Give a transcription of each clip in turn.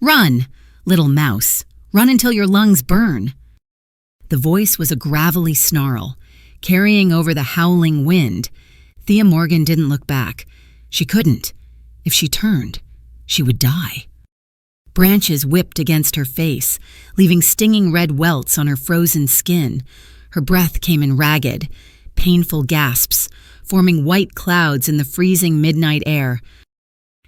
"Run, little mouse. Run until your lungs burn." The voice was a gravelly snarl, carrying over the howling wind. Thea Morgan didn't look back. She couldn't. If she turned, she would die. Branches whipped against her face, leaving stinging red welts on her frozen skin. Her breath came in ragged, painful gasps, forming white clouds in the freezing midnight air.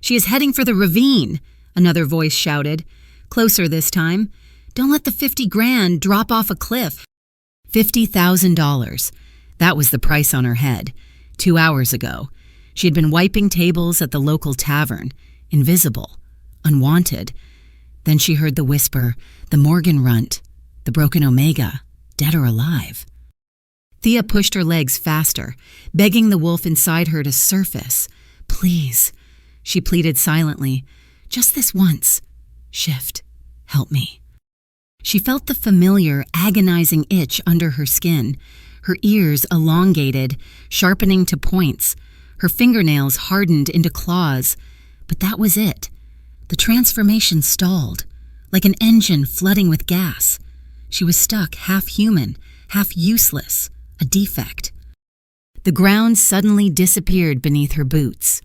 "She is heading for the ravine," another voice shouted. "Closer this time. Don't let the 50 grand drop off a cliff." $50,000. That was the price on her head. 2 hours ago, she had been wiping tables at the local tavern, invisible, unwanted. Then she heard the whisper, the Morgan runt, the broken Omega, dead or alive. Thea pushed her legs faster, begging the wolf inside her to surface. "Please," she pleaded silently, "just this once. Shift. Help me." She felt the familiar, agonizing itch under her skin, her ears elongated, sharpening to points, her fingernails hardened into claws. But that was it. The transformation stalled, like an engine flooding with gas. She was stuck, half human, half useless, a defect. The ground suddenly disappeared beneath her boots.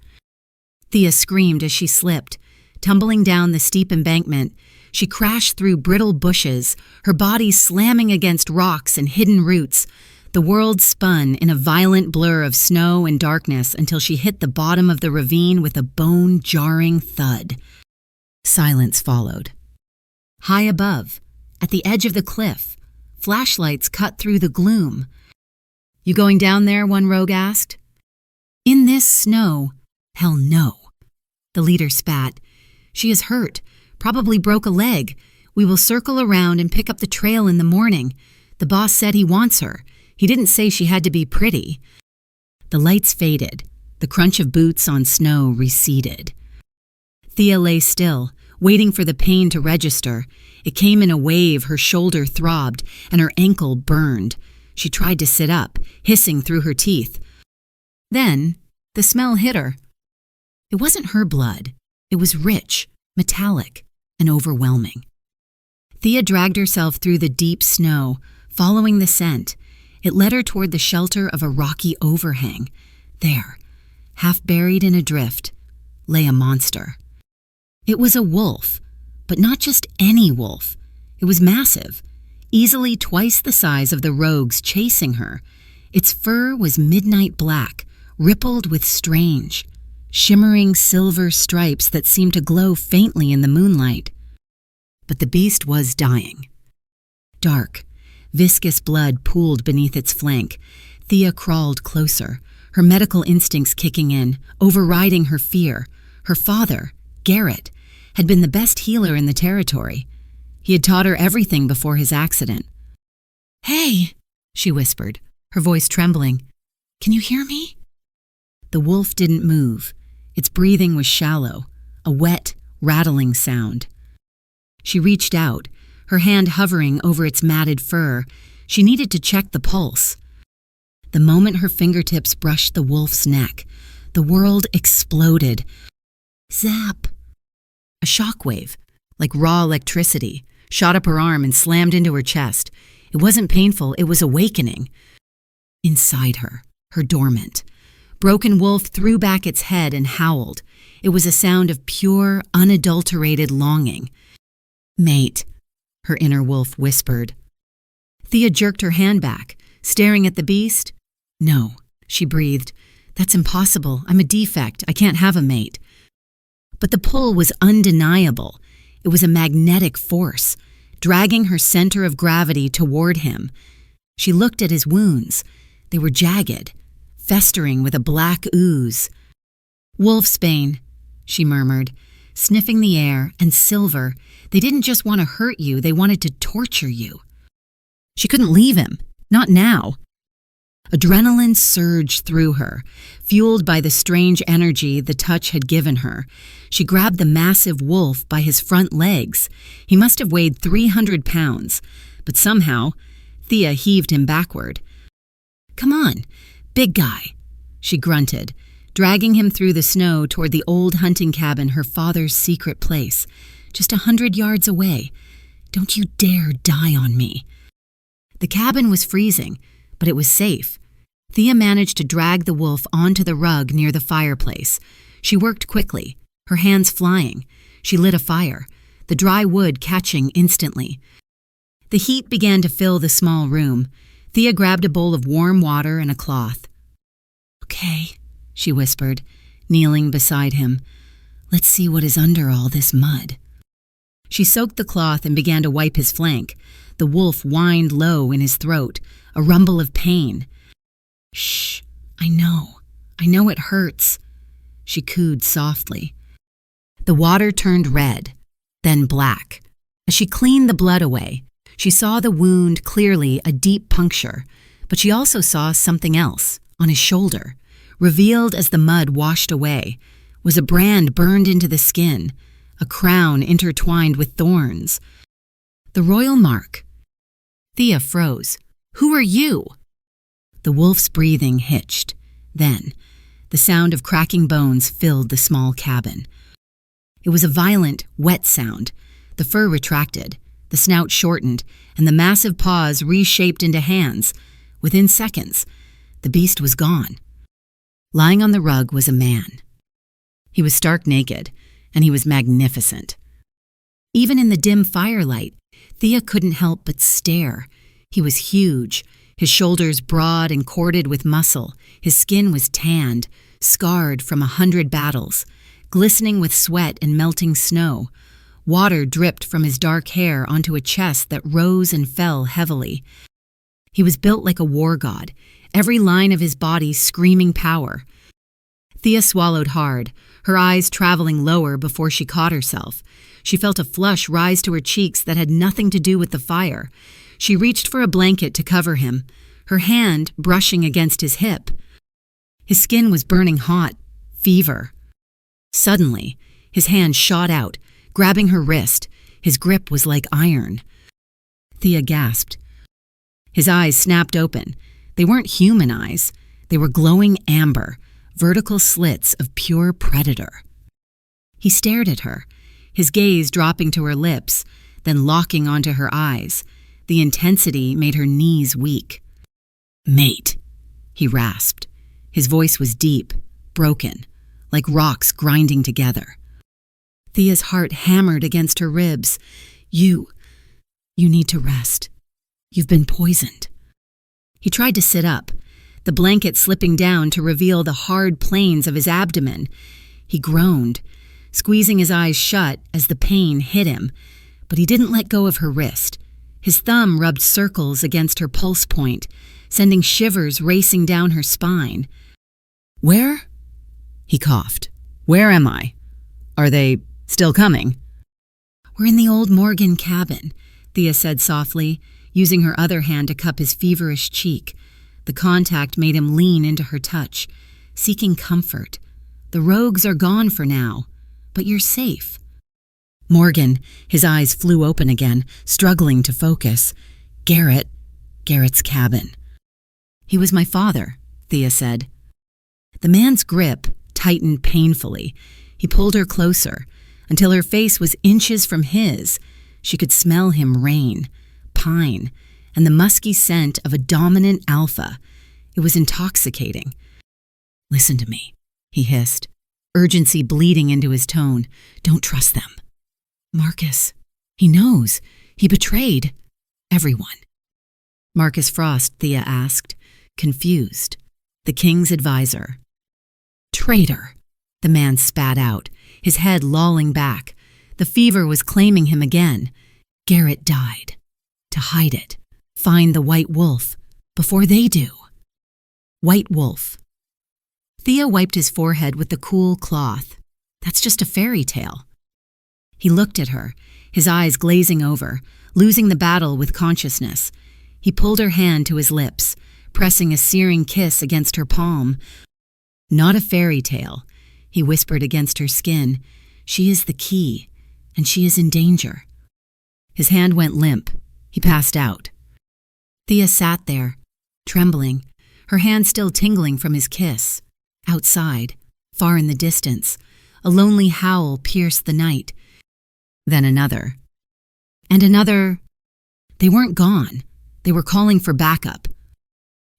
Thea screamed as she slipped. Tumbling down the steep embankment, she crashed through brittle bushes, her body slamming against rocks and hidden roots. The world spun in a violent blur of snow and darkness until she hit the bottom of the ravine with a bone-jarring thud. Silence followed. High above, at the edge of the cliff, flashlights cut through the gloom. "You going down there?" one rogue asked. "In this snow? Hell no." The leader spat. "She is hurt, probably broke a leg. We will circle around and pick up the trail in the morning. The boss said he wants her. He didn't say she had to be pretty." The lights faded. The crunch of boots on snow receded. Thea lay still, waiting for the pain to register. It came in a wave, her shoulder throbbed, and her ankle burned. She tried to sit up, hissing through her teeth. Then, the smell hit her. It wasn't her blood. It was rich, metallic, and overwhelming. Thea dragged herself through the deep snow, following the scent. It led her toward the shelter of a rocky overhang. There, half buried in a drift, lay a monster. It was a wolf, but not just any wolf. It was massive, easily twice the size of the rogues chasing her. Its fur was midnight black, rippled with strange, shimmering silver stripes that seemed to glow faintly in the moonlight. But the beast was dying. Dark, viscous blood pooled beneath its flank. Thea crawled closer, her medical instincts kicking in, overriding her fear. Her father, Garrett, had been the best healer in the territory. He had taught her everything before his accident. "Hey," she whispered, her voice trembling. "Can you hear me?" The wolf didn't move. Its breathing was shallow, a wet, rattling sound. She reached out, her hand hovering over its matted fur. She needed to check the pulse. The moment her fingertips brushed the wolf's neck, the world exploded. Zap! A shockwave, like raw electricity, shot up her arm and slammed into her chest. It wasn't painful, it was awakening. Inside her, dormant. Broken Wolf threw back its head and howled. It was a sound of pure, unadulterated longing. "Mate," her inner wolf whispered. Thea jerked her hand back, staring at the beast. "No," she breathed. "That's impossible. I'm a defect. I can't have a mate." But the pull was undeniable. It was a magnetic force, dragging her center of gravity toward him. She looked at his wounds. They were jagged, festering with a black ooze. "Wolfsbane," she murmured, sniffing the air, and silver. They didn't just want to hurt you, they wanted to torture you. She couldn't leave him, not now. Adrenaline surged through her, fueled by the strange energy the touch had given her. She grabbed the massive wolf by his front legs. He must have weighed 300 pounds, but somehow, Thea heaved him backward. "Come on, big guy," she grunted, dragging him through the snow toward the old hunting cabin, her father's secret place. just 100 yards away. Don't you dare die on me." The cabin was freezing, but it was safe. Thea managed to drag the wolf onto the rug near the fireplace. She worked quickly, her hands flying. She lit a fire, the dry wood catching instantly. The heat began to fill the small room. Thea grabbed a bowl of warm water and a cloth. "Okay," she whispered, kneeling beside him. "Let's see what is under all this mud." She soaked the cloth and began to wipe his flank. The wolf whined low in his throat, a rumble of pain. "Shh, I know it hurts," she cooed softly. The water turned red, then black. As she cleaned the blood away, she saw the wound clearly, a deep puncture, but she also saw something else on his shoulder. Revealed as the mud washed away was a brand burned into the skin, a crown intertwined with thorns. The royal mark. Thea froze. "Who are you?" The wolf's breathing hitched. Then, the sound of cracking bones filled the small cabin. It was a violent, wet sound. The fur retracted, the snout shortened, and the massive paws reshaped into hands. Within seconds, the beast was gone. Lying on the rug was a man. He was stark naked, and he was magnificent. Even in the dim firelight, Thea couldn't help but stare. He was huge, his shoulders broad and corded with muscle. His skin was tanned, scarred from 100 battles, glistening with sweat and melting snow. Water dripped from his dark hair onto a chest that rose and fell heavily. He was built like a war god, every line of his body screaming power. Thea swallowed hard, her eyes traveling lower before she caught herself. She felt a flush rise to her cheeks that had nothing to do with the fire. She reached for a blanket to cover him, her hand brushing against his hip. His skin was burning hot, fever. Suddenly, his hand shot out, grabbing her wrist. His grip was like iron. Thea gasped. His eyes snapped open. They weren't human eyes. They were glowing amber, vertical slits of pure predator. He stared at her, his gaze dropping to her lips, then locking onto her eyes. The intensity made her knees weak. "Mate," he rasped. His voice was deep, broken, like rocks grinding together. Thea's heart hammered against her ribs. You need to rest. You've been poisoned." He tried to sit up, the blanket slipping down to reveal the hard planes of his abdomen. He groaned, squeezing his eyes shut as the pain hit him, but he didn't let go of her wrist. His thumb rubbed circles against her pulse point, sending shivers racing down her spine. "Where?" He coughed. "Where am I? Are they still coming?" "We're in the old Morgan cabin," Thea said softly, using her other hand to cup his feverish cheek. The contact made him lean into her touch, seeking comfort. "The rogues are gone for now, but you're safe." Morgan, his eyes flew open again, struggling to focus. Garrett's cabin. "He was my father," Thea said. The man's grip tightened painfully. He pulled her closer, until her face was inches from his. She could smell him rain, pine, and the musky scent of a dominant alpha. It was intoxicating. "Listen to me," he hissed, urgency bleeding into his tone. "Don't trust them." "Marcus, he knows. He betrayed everyone." "Marcus Frost," Thea asked, confused. "The king's advisor." "Traitor," the man spat out, his head lolling back. The fever was claiming him again. Garrett died. To hide it. Find the White Wolf. Before they do. White Wolf. Thea wiped his forehead with the cool cloth. That's just a fairy tale. He looked at her, his eyes glazing over, losing the battle with consciousness. He pulled her hand to his lips, pressing a searing kiss against her palm. "Not a fairy tale," he whispered against her skin. "She is the key, and she is in danger." His hand went limp. He passed out. Thea sat there, trembling, her hand still tingling from his kiss. Outside, far in the distance, a lonely howl pierced the night. Then another. And another. They weren't gone. They were calling for backup.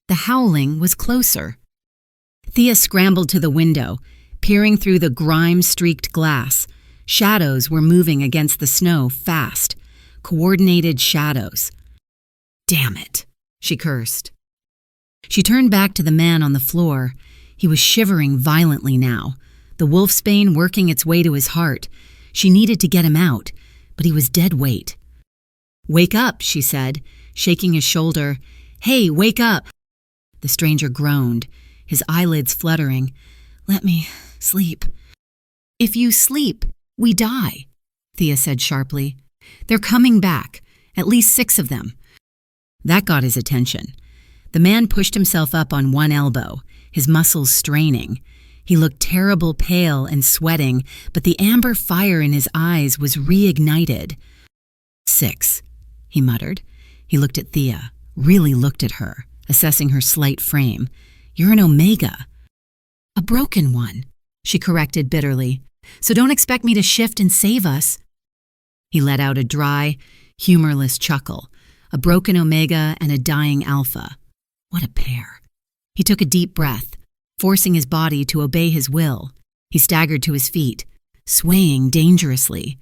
The howling was closer. Thea scrambled to the window, peering through the grime-streaked glass. Shadows were moving against the snow fast. Coordinated shadows. Damn it, she cursed. She turned back to the man on the floor. He was shivering violently now, the wolfsbane working its way to his heart. She needed to get him out, but he was dead weight. "Wake up," she said, shaking his shoulder. "Hey, wake up." The stranger groaned, his eyelids fluttering. "Let me sleep." "If you sleep, we die," Thea said sharply. "They're coming back, at least 6 of them." That got his attention. The man pushed himself up on one elbow, his muscles straining. He looked terrible pale and sweating, but the amber fire in his eyes was reignited. 6, he muttered. He looked at Thea, really looked at her, assessing her slight frame. "You're an omega." "A broken one," she corrected bitterly. "So don't expect me to shift and save us." He let out a dry, humorless chuckle. A broken omega and a dying alpha. What a pair. He took a deep breath, forcing his body to obey his will. He staggered to his feet, swaying dangerously.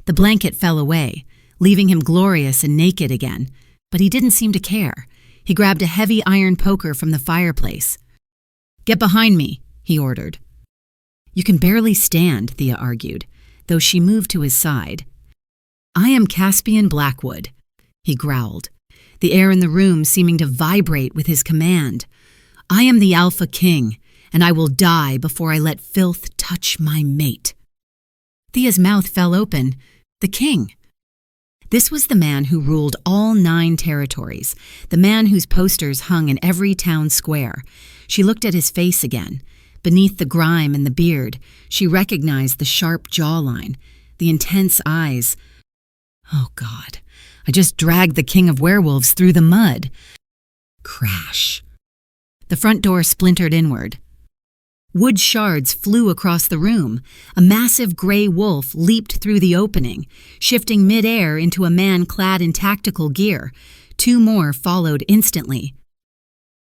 The blanket fell away, leaving him glorious and naked again, but he didn't seem to care. He grabbed a heavy iron poker from the fireplace. "Get behind me," he ordered. "You can barely stand," Thea argued, though she moved to his side. "I am Caspian Blackwood," he growled, the air in the room seeming to vibrate with his command. "I am the Alpha King, and I will die before I let filth touch my mate." Thea's mouth fell open. The king. This was the man who ruled all 9 territories, the man whose posters hung in every town square. She looked at his face again. Beneath the grime and the beard, she recognized the sharp jawline, the intense eyes. Oh, God. I just dragged the king of werewolves through the mud. Crash. The front door splintered inward. Wood shards flew across the room. A massive gray wolf leaped through the opening, shifting mid-air into a man clad in tactical gear. 2 more followed instantly.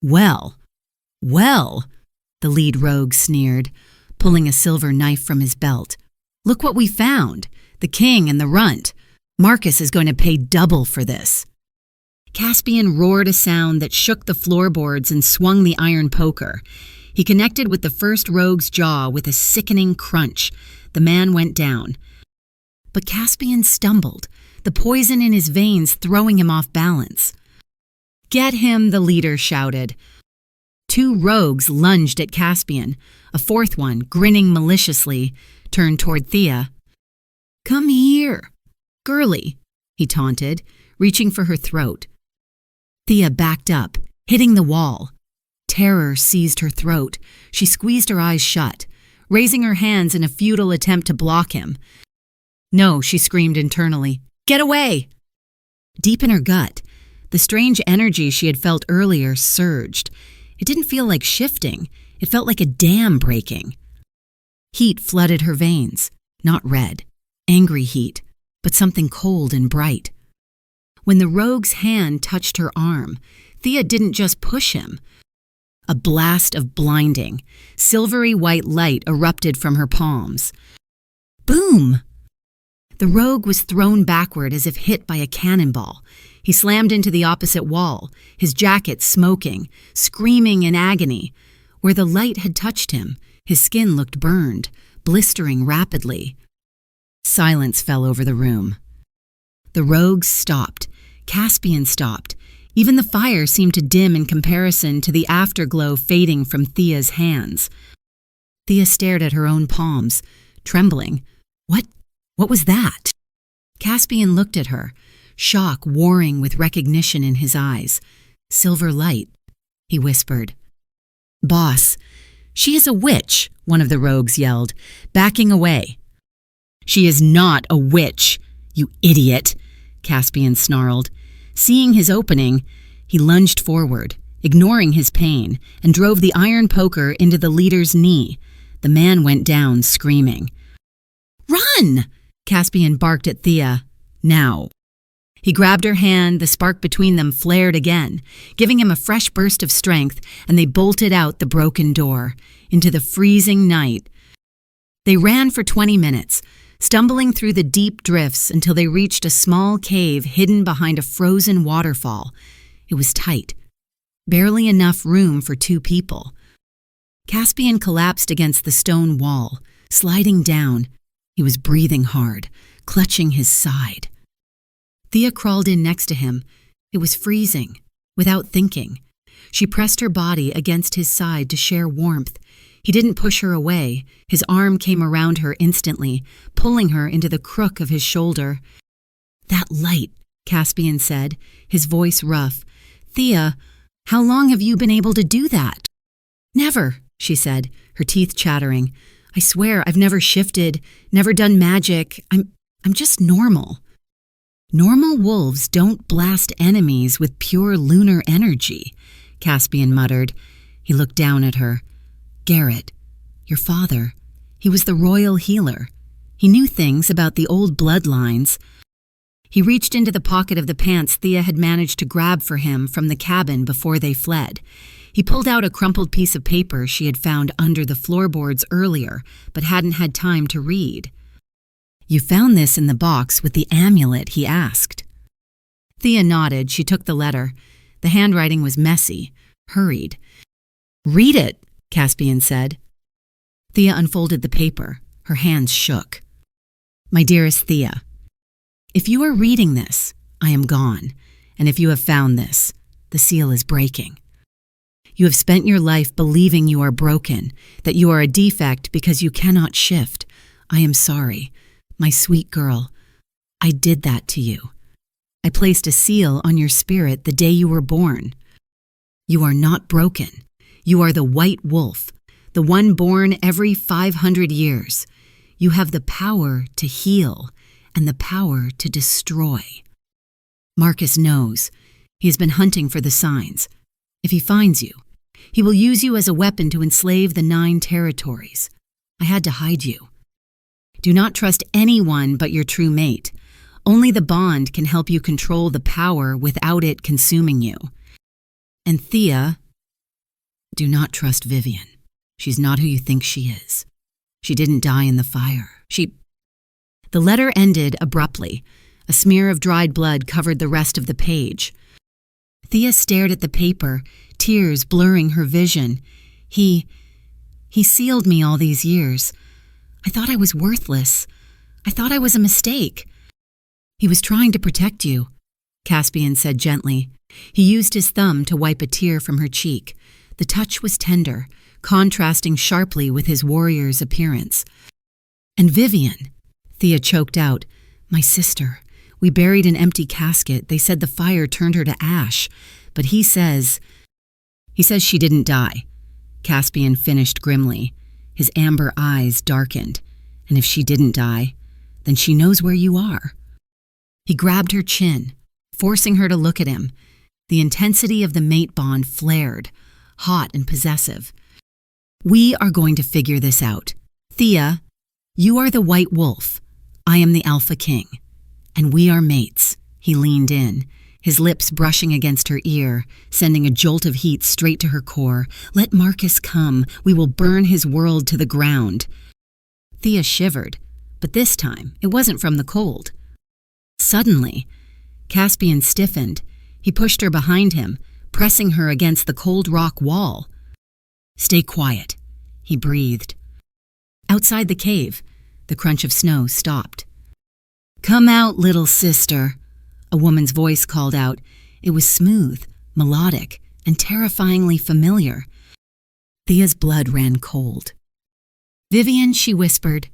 Well, the lead rogue sneered, pulling a silver knife from his belt. "Look what we found, the king and the runt. Marcus is going to pay double for this." Caspian roared a sound that shook the floorboards and swung the iron poker. He connected with the first rogue's jaw with a sickening crunch. The man went down. But Caspian stumbled, the poison in his veins throwing him off balance. "Get him," the leader shouted. 2 rogues lunged at Caspian. A 4th one, grinning maliciously, turned toward Thea. "Come here, girlie," he taunted, reaching for her throat. Thea backed up, hitting the wall. Terror seized her throat. She squeezed her eyes shut, raising her hands in a futile attempt to block him. "No," she screamed internally. "Get away!" Deep in her gut, the strange energy she had felt earlier surged. It didn't feel like shifting. It felt like a dam breaking. Heat flooded her veins, not red, angry heat, but something cold and bright. When the rogue's hand touched her arm, Thea didn't just push him. A blast of blinding, silvery white light erupted from her palms. Boom! The rogue was thrown backward as if hit by a cannonball. He slammed into the opposite wall, his jacket smoking, screaming in agony. Where the light had touched him, his skin looked burned, blistering rapidly. Silence fell over the room. The rogues stopped. Caspian stopped. Even the fire seemed to dim in comparison to the afterglow fading from Thea's hands. Thea stared at her own palms, trembling. What was that? Caspian looked at her, shock warring with recognition in his eyes. "Silver light," he whispered. "Boss, she is a witch," one of the rogues yelled, backing away. "She is not a witch, you idiot," Caspian snarled. Seeing his opening, he lunged forward, ignoring his pain, and drove the iron poker into the leader's knee. The man went down, screaming. "Run!" Caspian barked at Thea. Now. He grabbed her hand, the spark between them flared again, giving him a fresh burst of strength, and they bolted out the broken door, into the freezing night. They ran for 20 minutes, stumbling through the deep drifts until they reached a small cave hidden behind a frozen waterfall. It was tight, barely enough room for 2 people. Caspian collapsed against the stone wall, sliding down. He was breathing hard, clutching his side. Thea crawled in next to him. It was freezing, without thinking. She pressed her body against his side to share warmth. He didn't push her away. His arm came around her instantly, pulling her into the crook of his shoulder. "That light," Caspian said, his voice rough. "Thea, how long have you been able to do that?" "Never," she said, her teeth chattering. "I swear I've never shifted, never done magic. I'm just normal." "Normal wolves don't blast enemies with pure lunar energy," Caspian muttered. He looked down at her. "Garrett, your father, he was the royal healer. He knew things about the old bloodlines." He reached into the pocket of the pants Thea had managed to grab for him from the cabin before they fled. He pulled out a crumpled piece of paper she had found under the floorboards earlier, but hadn't had time to read. "You found this in the box with the amulet," he asked. Thea nodded. She took the letter. The handwriting was messy, hurried. "Read it," Caspian said. Thea unfolded the paper. Her hands shook. "My dearest Thea, if you are reading this, I am gone, and if you have found this, the seal is breaking. You have spent your life believing you are broken, that you are a defect because you cannot shift. I am sorry. My sweet girl, I did that to you. I placed a seal on your spirit the day you were born. You are not broken. You are the white wolf, the one born every 500 years. You have the power to heal and the power to destroy. Marcus knows. He has been hunting for the signs. If he finds you, he will use you as a weapon to enslave the 9 territories. I had to hide you. Do not trust anyone but your true mate. Only the bond can help you control the power without it consuming you. And Thea, do not trust Vivian. She's not who you think she is. She didn't die in the fire. The letter ended abruptly. A smear of dried blood covered the rest of the page. Thea stared at the paper, tears blurring her vision. He sealed me all these years. I thought I was worthless. I thought I was a mistake. He was trying to protect you, Caspian said gently. He used his thumb to wipe a tear from her cheek. The touch was tender, contrasting sharply with his warrior's appearance. And Vivian, Thea choked out, my sister. We buried an empty casket. They said the fire turned her to ash. But he says she didn't die. Caspian finished grimly. His amber eyes darkened. And if she didn't die, then she knows where you are. He grabbed her chin, forcing her to look at him. The intensity of the mate bond flared, hot and possessive. We are going to figure this out. Thea, you are the white wolf. I am the alpha king. And we are mates. He leaned in, his lips brushing against her ear, sending a jolt of heat straight to her core. Let Marcus come. We will burn his world to the ground. Thea shivered, but this time it wasn't from the cold. Suddenly, Caspian stiffened. He pushed her behind him, pressing her against the cold rock wall. Stay quiet, he breathed. Outside the cave, the crunch of snow stopped. Come out, little sister, a woman's voice called out. It was smooth, melodic, and terrifyingly familiar. Thea's blood ran cold. Vivian, she whispered.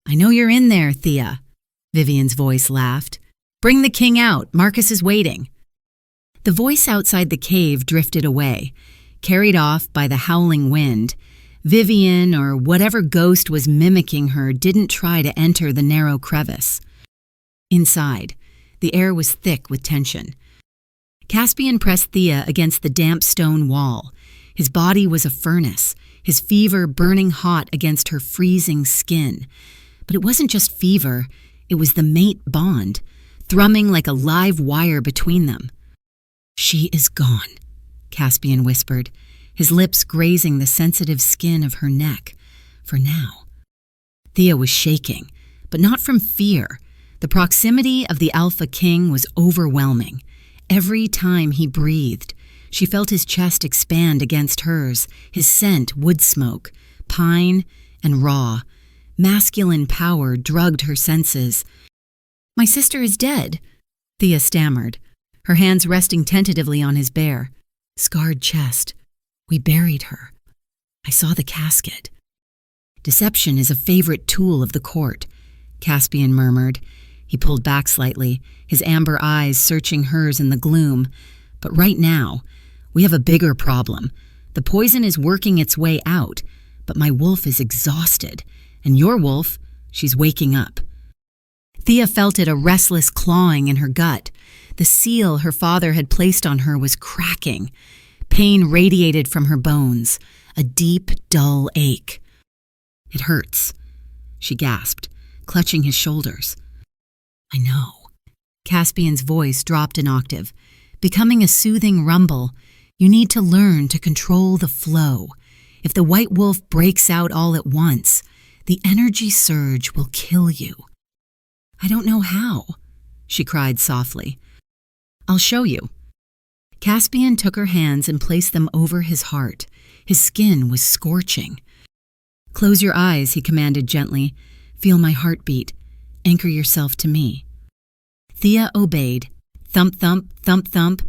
I know you're in there, Thea. Vivian's voice laughed. Bring the king out. Marcus is waiting. The voice outside the cave drifted away, carried off by the howling wind. Vivian, or whatever ghost was mimicking her, didn't try to enter the narrow crevice. Inside, the air was thick with tension. Caspian pressed Thea against the damp stone wall. His body was a furnace, his fever burning hot against her freezing skin. But it wasn't just fever. It was the mate bond, thrumming like a live wire between them. "She is gone," Caspian whispered, his lips grazing the sensitive skin of her neck. For now. Thea was shaking, but not from fear. The proximity of the Alpha King was overwhelming. Every time he breathed, she felt his chest expand against hers, his scent wood smoke, pine and raw. Masculine power drugged her senses. "My sister is dead," Thea stammered, her hands resting tentatively on his bare, scarred chest. "We buried her. I saw the casket." "Deception is a favorite tool of the court," Caspian murmured. He pulled back slightly, his amber eyes searching hers in the gloom. "But right now, we have a bigger problem. The poison is working its way out, but my wolf is exhausted, and your wolf, she's waking up." Thea felt it, a restless clawing in her gut. The seal her father had placed on her was cracking. Pain radiated from her bones, a deep, dull ache. "It hurts," she gasped, clutching his shoulders. "I know." Caspian's voice dropped an octave, becoming a soothing rumble. "You need to learn to control the flow. If the white wolf breaks out all at once, the energy surge will kill you." "I don't know how," she cried softly. "I'll show you." Caspian took her hands and placed them over his heart. His skin was scorching. "Close your eyes," he commanded gently. "Feel my heartbeat. Anchor yourself to me." Thea obeyed. Thump, thump, thump, thump.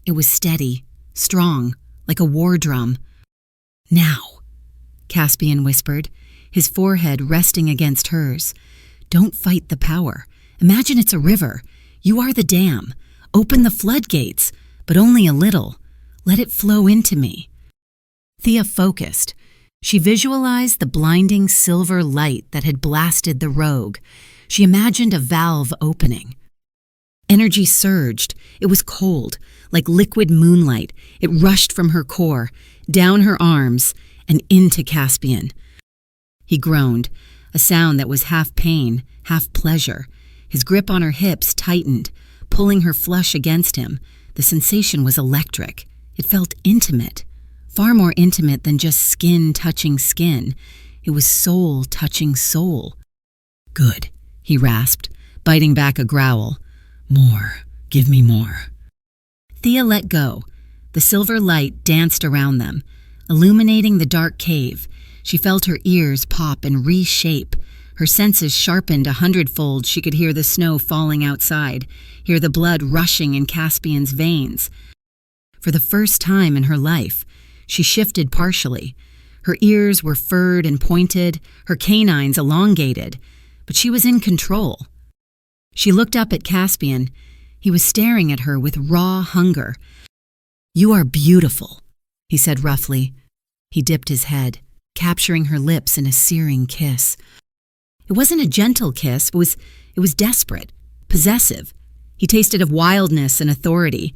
It was steady, strong, like a war drum. "Now," Caspian whispered, his forehead resting against hers. "Don't fight the power. Imagine it's a river. You are the dam. Open the floodgates, but only a little. Let it flow into me." Thea focused. She visualized the blinding silver light that had blasted the rogue. She imagined a valve opening. Energy surged. It was cold, like liquid moonlight. It rushed from her core, down her arms, and into Caspian. He groaned, a sound that was half pain, half pleasure. His grip on her hips tightened, pulling her flush against him. The sensation was electric. It felt intimate. Far more intimate than just skin touching skin. It was soul touching soul. "Good," he rasped, biting back a growl. "More. Give me more." Thea let go. The silver light danced around them, illuminating the dark cave. She felt her ears pop and reshape. Her senses sharpened 100-fold. She could hear the snow falling outside, hear the blood rushing in Caspian's veins. For the first time in her life, she shifted partially. Her ears were furred and pointed, her canines elongated, but she was in control. She looked up at Caspian. He was staring at her with raw hunger. "You are beautiful," he said roughly. He dipped his head, capturing her lips in a searing kiss. It wasn't a gentle kiss, it was desperate, possessive. He tasted of wildness and authority.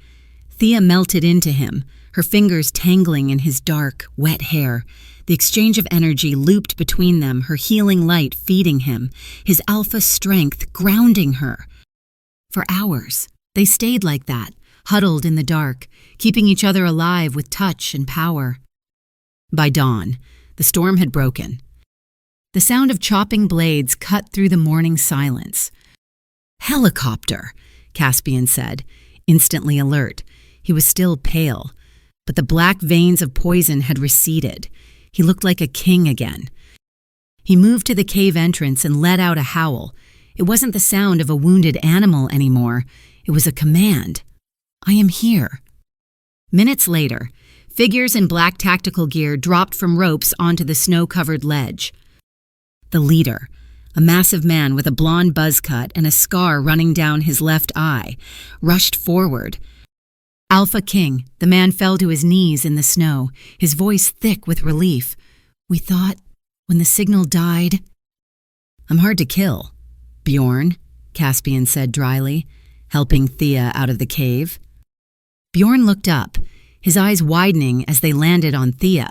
Thea melted into him, her fingers tangling in his dark, wet hair. The exchange of energy looped between them, her healing light feeding him, his alpha strength grounding her. For hours, they stayed like that, huddled in the dark, keeping each other alive with touch and power. By dawn, the storm had broken. The sound of chopping blades cut through the morning silence. "Helicopter," Caspian said, instantly alert. He was still pale, but the black veins of poison had receded. He looked like a king again. He moved to the cave entrance and let out a howl. It wasn't the sound of a wounded animal anymore. It was a command. "I am here." Minutes later, figures in black tactical gear dropped from ropes onto the snow-covered ledge. The leader, a massive man with a blonde buzz cut and a scar running down his left eye, rushed forward. "Alpha King," the man fell to his knees in the snow, his voice thick with relief. "We thought, when the signal died—" "I'm hard to kill, Bjorn," Caspian said dryly, helping Thea out of the cave. Bjorn looked up, his eyes widening as they landed on Thea.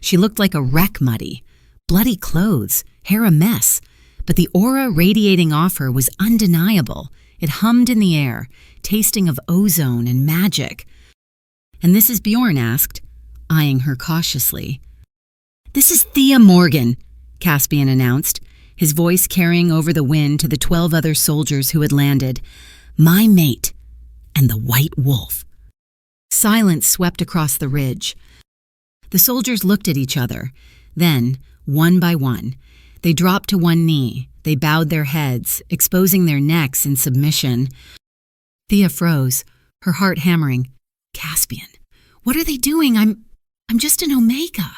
She looked like a wreck muddy. Bloody clothes, hair a mess, but the aura radiating off her was undeniable. It hummed in the air, tasting of ozone and magic. "And this is," Bjorn asked, eyeing her cautiously. "This is Thea Morgan," Caspian announced, his voice carrying over the wind to the 12 other soldiers who had landed. "My mate, and the White Wolf." Silence swept across the ridge. The soldiers looked at each other. Then, one by one, they dropped to one knee. They bowed their heads, exposing their necks in submission. Thea froze, her heart hammering. "Caspian, what are they doing? I'm just an Omega."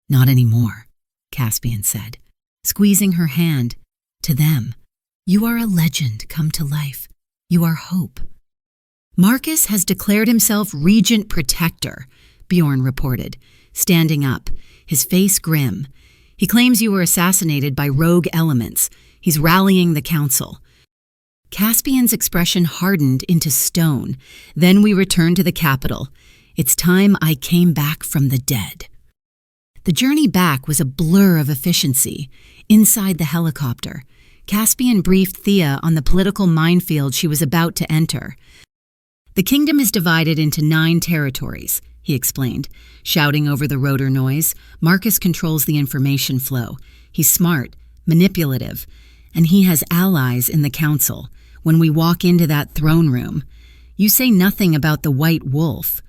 "Not anymore," Caspian said, squeezing her hand. "To them, you are a legend come to life. You are hope." "Marcus has declared himself Regent Protector," Bjorn reported, standing up, his face grim. "He claims you were assassinated by rogue elements. He's rallying the council." Caspian's expression hardened into stone. "Then we returned to the capital. It's time I came back from the dead." The journey back was a blur of efficiency. Inside the helicopter, Caspian briefed Thea on the political minefield she was about to enter. "The kingdom is divided into 9 territories," he explained, shouting over the rotor noise. "Marcus controls the information flow. He's smart, manipulative, and he has allies in the council. When we walk into that throne room, you say nothing about the White Wolf."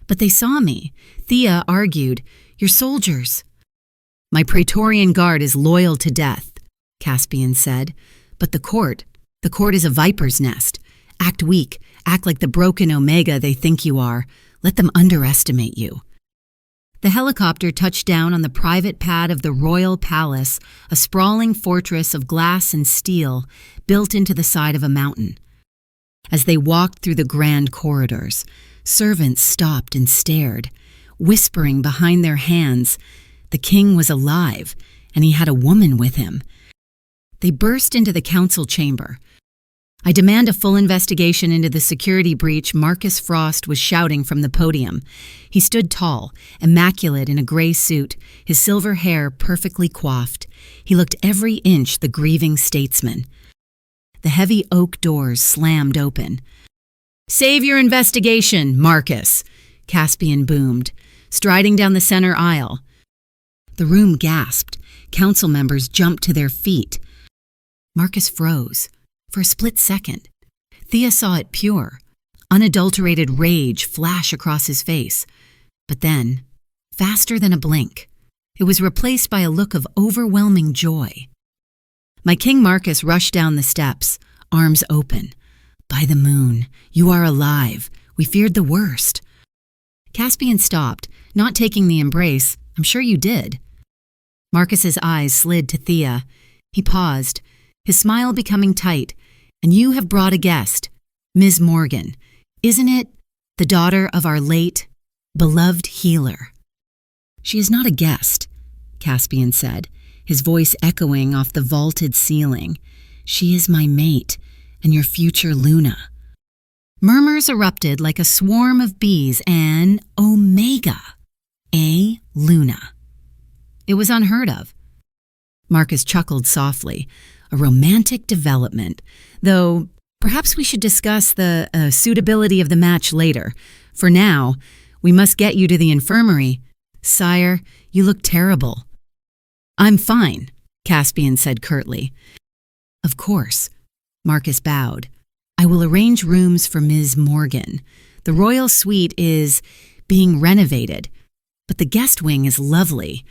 "But they saw me," Thea argued. "Your soldiers." "My Praetorian Guard is loyal to death," Caspian said. "But the court is a viper's nest. Act weak, act like the broken Omega they think you are. Let them underestimate you." The helicopter touched down on the private pad of the Royal Palace, a sprawling fortress of glass and steel built into the side of a mountain. As they walked through the grand corridors, servants stopped and stared, whispering behind their hands. The king was alive, and he had a woman with him. They burst into the council chamber. "I demand a full investigation into the security breach," Marcus Frost was shouting from the podium. He stood tall, immaculate in a gray suit, his silver hair perfectly coiffed. He looked every inch the grieving statesman. The heavy oak doors slammed open. "Save your investigation, Marcus," Caspian boomed, striding down the center aisle. The room gasped. Council members jumped to their feet. Marcus froze. For a split second, Thea saw it pure, unadulterated rage flash across his face. But then, faster than a blink, it was replaced by a look of overwhelming joy. My King Marcus rushed down the steps, arms open. "By the moon, you are alive. We feared the worst." Caspian stopped, not taking the embrace. "I'm sure you did." Marcus's eyes slid to Thea. He paused, his smile becoming tight. "And you have brought a guest, Ms. Morgan, isn't it? The daughter of our late, beloved healer." "She is not a guest," Caspian said, his voice echoing off the vaulted ceiling. "She is my mate, and your future Luna." Murmurs erupted like a swarm of bees. An Omega. A Luna. It was unheard of. Marcus chuckled softly. "A romantic development. Though, perhaps we should discuss the suitability of the match later. For now, we must get you to the infirmary. Sire, you look terrible." "I'm fine," Caspian said curtly. "Of course," Marcus bowed. "I will arrange rooms for Ms. Morgan. The royal suite is being renovated, but the guest wing is lovely."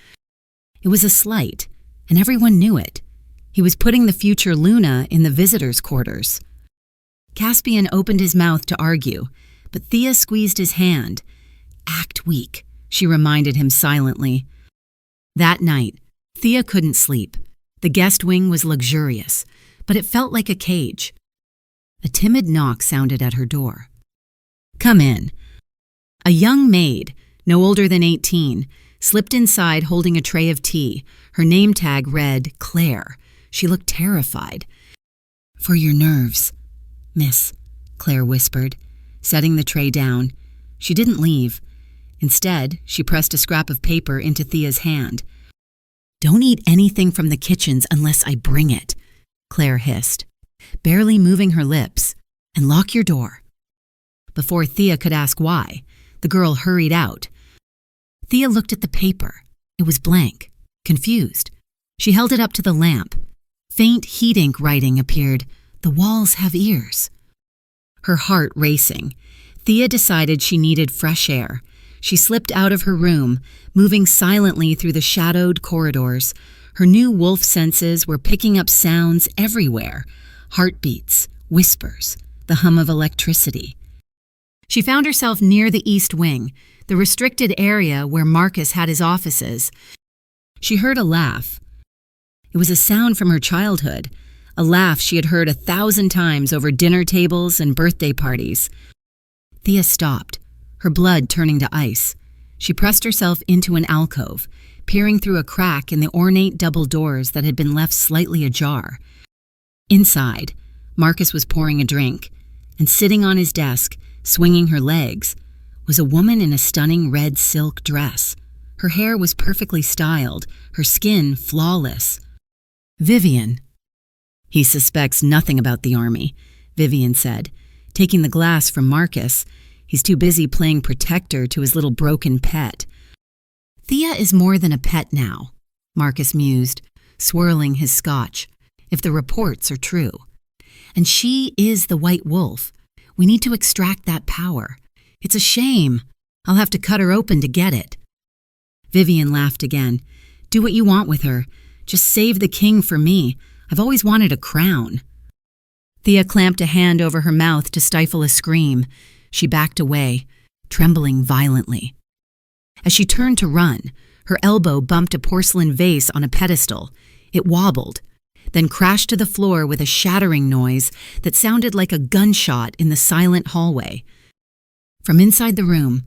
It was a slight, and everyone knew it. He was putting the future Luna in the visitors' quarters. Caspian opened his mouth to argue, but Thea squeezed his hand. "Act weak," she reminded him silently. That night, Thea couldn't sleep. The guest wing was luxurious, but it felt like a cage. A timid knock sounded at her door. "Come in." A young maid, no older than 18, slipped inside holding a tray of tea. Her name tag read Claire. She looked terrified. "For your nerves, miss," Claire whispered, setting the tray down. She didn't leave. Instead, she pressed a scrap of paper into Thea's hand. "Don't eat anything from the kitchens unless I bring it," Claire hissed, barely moving her lips. "And lock your door." Before Thea could ask why, the girl hurried out. Thea looked at the paper. It was blank, confused. She held it up to the lamp. Faint heat ink writing appeared. "The walls have ears." Her heart racing, Thea decided she needed fresh air. She slipped out of her room, moving silently through the shadowed corridors. Her new wolf senses were picking up sounds everywhere. Heartbeats, whispers, the hum of electricity. She found herself near the East Wing, the restricted area where Marcus had his offices. She heard a laugh. It was a sound from her childhood, a laugh she had heard 1,000 times over dinner tables and birthday parties. Thea stopped, her blood turning to ice. She pressed herself into an alcove, peering through a crack in the ornate double doors that had been left slightly ajar. Inside, Marcus was pouring a drink, and sitting on his desk, swinging her legs, was a woman in a stunning red silk dress. Her hair was perfectly styled, her skin flawless. "Vivian." "He suspects nothing about the army," Vivian said, taking the glass from Marcus. "He's too busy playing protector to his little broken pet." "Thea is more than a pet now," Marcus mused, swirling his scotch, "if the reports are true. And she is the White Wolf. We need to extract that power. It's a shame. I'll have to cut her open to get it." Vivian laughed again. "Do what you want with her. Just save the king for me. I've always wanted a crown." Thea clamped a hand over her mouth to stifle a scream. She backed away, trembling violently. As she turned to run, her elbow bumped a porcelain vase on a pedestal. It wobbled, then crashed to the floor with a shattering noise that sounded like a gunshot in the silent hallway. From inside the room,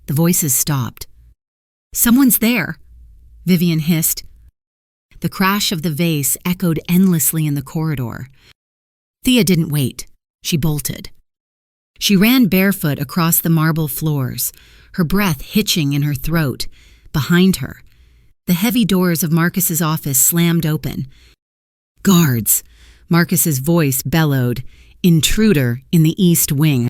the voices stopped. "Someone's there," Vivian hissed. The crash of the vase echoed endlessly in the corridor. Thea didn't wait. She bolted. She ran barefoot across the marble floors, her breath hitching in her throat. Behind her, the heavy doors of Marcus's office slammed open. "Guards!" Marcus's voice bellowed. "Intruder in the East Wing."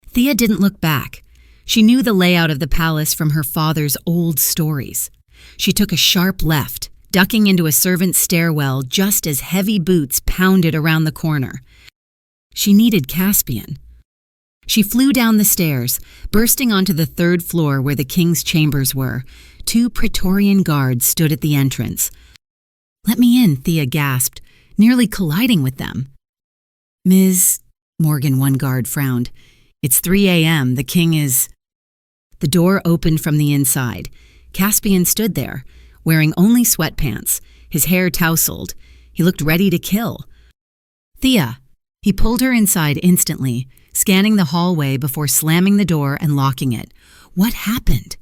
Thea didn't look back. She knew the layout of the palace from her father's old stories. She took a sharp left, ducking into a servant's stairwell just as heavy boots pounded around the corner. She needed Caspian. She flew down the stairs, bursting onto the 3rd floor where the king's chambers were. 2 Praetorian guards stood at the entrance. "Let me in," Thea gasped, nearly colliding with them. "Ms. Morgan," one guard frowned. "It's 3 a.m. The king is—" The door opened from the inside. Caspian stood there, wearing only sweatpants, his hair tousled. He looked ready to kill. "Thea." He pulled her inside instantly, scanning the hallway before slamming the door and locking it. "What happened?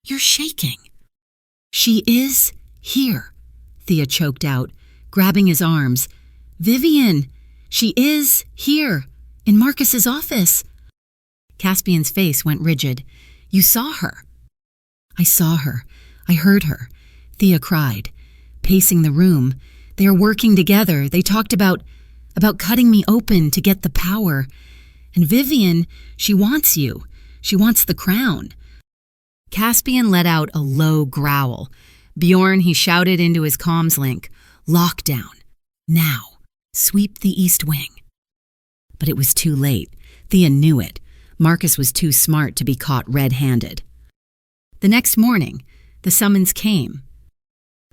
You're shaking." "She is here," Thea choked out, grabbing his arms. "Vivian, she is here, in Marcus's office." Caspian's face went rigid. "You saw her." "I saw her. I heard her," Thea cried, pacing the room. "They are working together. They talked about cutting me open to get the power. And Vivian, she wants you. She wants the crown." Caspian let out a low growl. "Bjorn," he shouted into his comms link. "Lockdown. Now. Sweep the East Wing." But it was too late. Thea knew it. Marcus was too smart to be caught red-handed. The next morning, the summons came.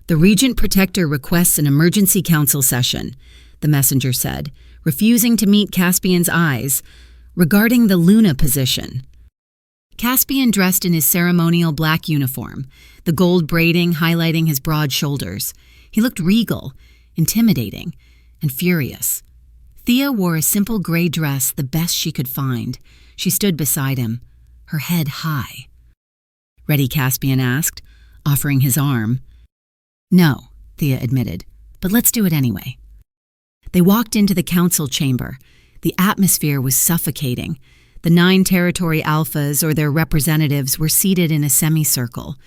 "The Regent Protector requests an emergency council session," the messenger said, refusing to meet Caspian's eyes, "regarding the Luna position." Caspian dressed in his ceremonial black uniform, the gold braiding highlighting his broad shoulders. He looked regal, intimidating, and furious. Thea wore a simple gray dress, the best she could find. She stood beside him, her head high. "Ready?" Caspian asked, offering his arm. "No," Thea admitted, "but let's do it anyway." They walked into the council chamber. The atmosphere was suffocating. The 9 territory alphas or their representatives were seated in a semicircle.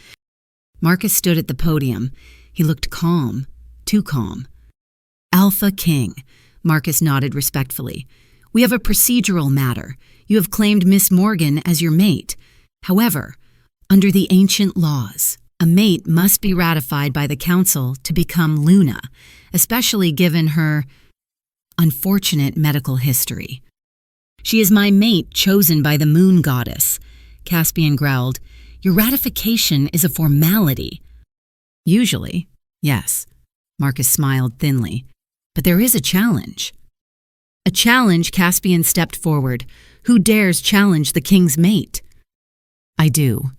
Marcus stood at the podium. He looked calm, too calm. Alpha King, Marcus nodded respectfully. We have a procedural matter. You have claimed Miss Morgan as your mate. However, under the ancient laws, a mate must be ratified by the council to become Luna, especially given her unfortunate medical history. She is my mate chosen by the moon goddess, Caspian growled. Your ratification is a formality. Usually, yes, Marcus smiled thinly, but there is a challenge. A challenge? Caspian stepped forward. Who dares challenge the king's mate? I do.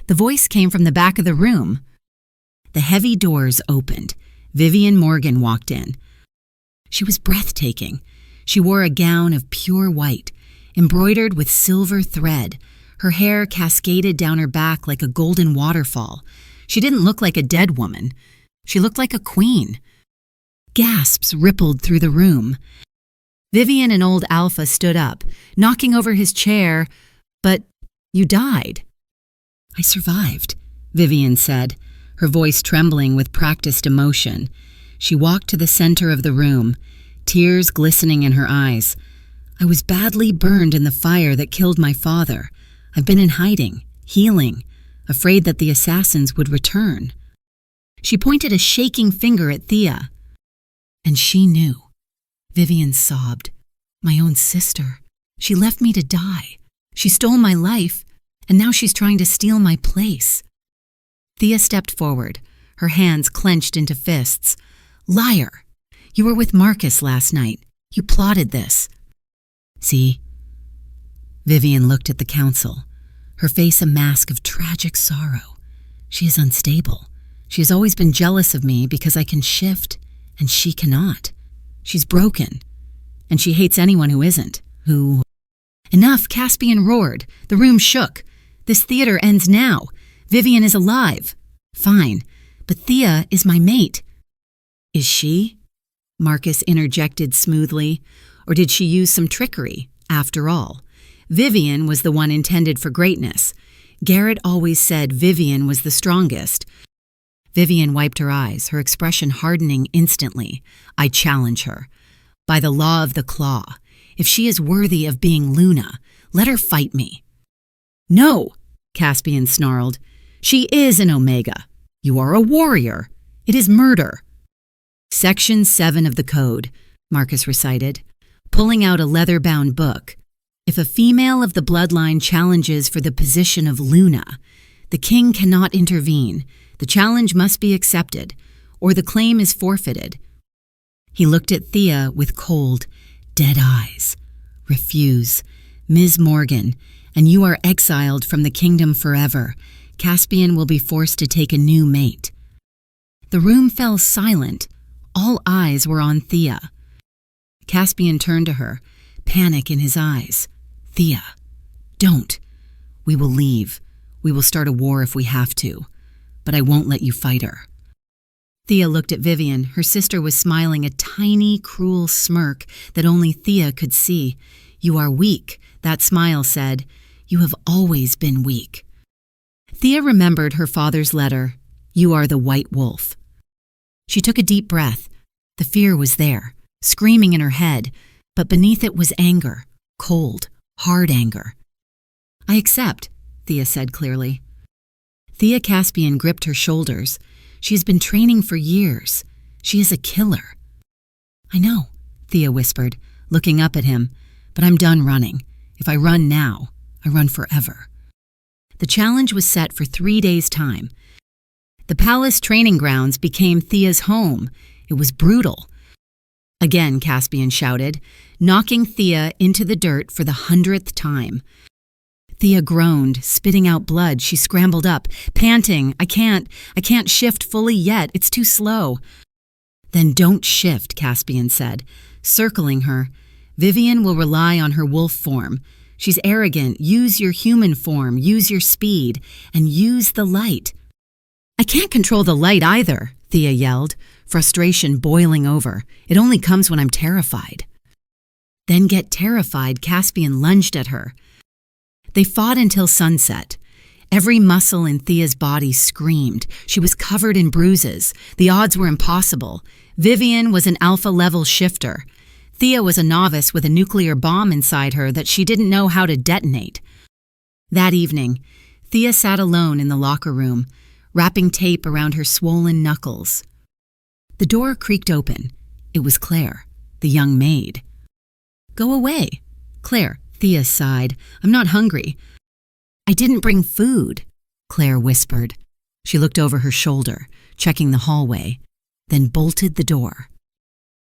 The voice came from the back of the room. The heavy doors opened. Vivian Morgan walked in. She was breathtaking. She wore a gown of pure white, embroidered with silver thread. Her hair cascaded down her back like a golden waterfall. She didn't look like a dead woman. She looked like a queen. Gasps rippled through the room. Vivian and old Alpha stood up, knocking over his chair. But you died. I survived, Vivian said, her voice trembling with practiced emotion. She walked to the center of the room, tears glistening in her eyes. I was badly burned in the fire that killed my father. I've been in hiding, healing, afraid that the assassins would return. She pointed a shaking finger at Thea. And she knew. Vivian sobbed. My own sister. She left me to die. She stole my life, and now she's trying to steal my place. Thea stepped forward, her hands clenched into fists. Liar! You were with Marcus last night. You plotted this. See? Vivian looked at the council, her face a mask of tragic sorrow. She is unstable. She has always been jealous of me because I can shift, and she cannot. She's broken, and she hates anyone who isn't, who... Enough, Caspian roared. The room shook. This theater ends now. Vivian is alive. Fine, but Thea is my mate. Is she? Marcus interjected smoothly. Or did she use some trickery, after all? Vivian was the one intended for greatness. Garrett always said Vivian was the strongest. Vivian wiped her eyes, her expression hardening instantly. I challenge her. By the law of the claw, if she is worthy of being Luna, let her fight me. No, Caspian snarled. She is an Omega. You are a warrior. It is murder. Section 7 of the Code, Marcus recited, pulling out a leather-bound book. If a female of the bloodline challenges for the position of Luna, the king cannot intervene. The challenge must be accepted, or the claim is forfeited. He looked at Thea with cold, dead eyes. Refuse. Ms. Morgan, and you are exiled from the kingdom forever. Caspian will be forced to take a new mate. The room fell silent. All eyes were on Thea. Caspian turned to her, panic in his eyes. Thea, don't. We will leave. We will start a war if we have to. But I won't let you fight her. Thea looked at Vivian. Her sister was smiling a tiny, cruel smirk that only Thea could see. You are weak, that smile said. You have always been weak. Thea remembered her father's letter. You are the white wolf. She took a deep breath. The fear was there, screaming in her head, but beneath it was anger, cold, hard anger. I accept, Thea said clearly. Thea Caspian gripped her shoulders. She has been training for years. She is a killer. I know, Thea whispered, looking up at him, but I'm done running. If I run now, I run forever. The challenge was set for 3 days' time. The palace training grounds became Thea's home. It was brutal. Again, Caspian shouted, knocking Thea into the dirt for the 100th time. Thea groaned, spitting out blood. She scrambled up, panting. I can't shift fully yet. It's too slow. Then don't shift, Caspian said, circling her. Vivian will rely on her wolf form. She's arrogant. Use your human form, use your speed, and use the light. I can't control the light either, Thea yelled, frustration boiling over. It only comes when I'm terrified. Then get terrified, Caspian lunged at her. They fought until sunset. Every muscle in Thea's body screamed. She was covered in bruises. The odds were impossible. Vivian was an alpha-level shifter. Thea was a novice with a nuclear bomb inside her that she didn't know how to detonate. That evening, Thea sat alone in the locker room, wrapping tape around her swollen knuckles. The door creaked open. It was Claire, the young maid. "Go away." "Claire," Thea sighed. "I'm not hungry." "I didn't bring food," Claire whispered. She looked over her shoulder, checking the hallway, then bolted the door.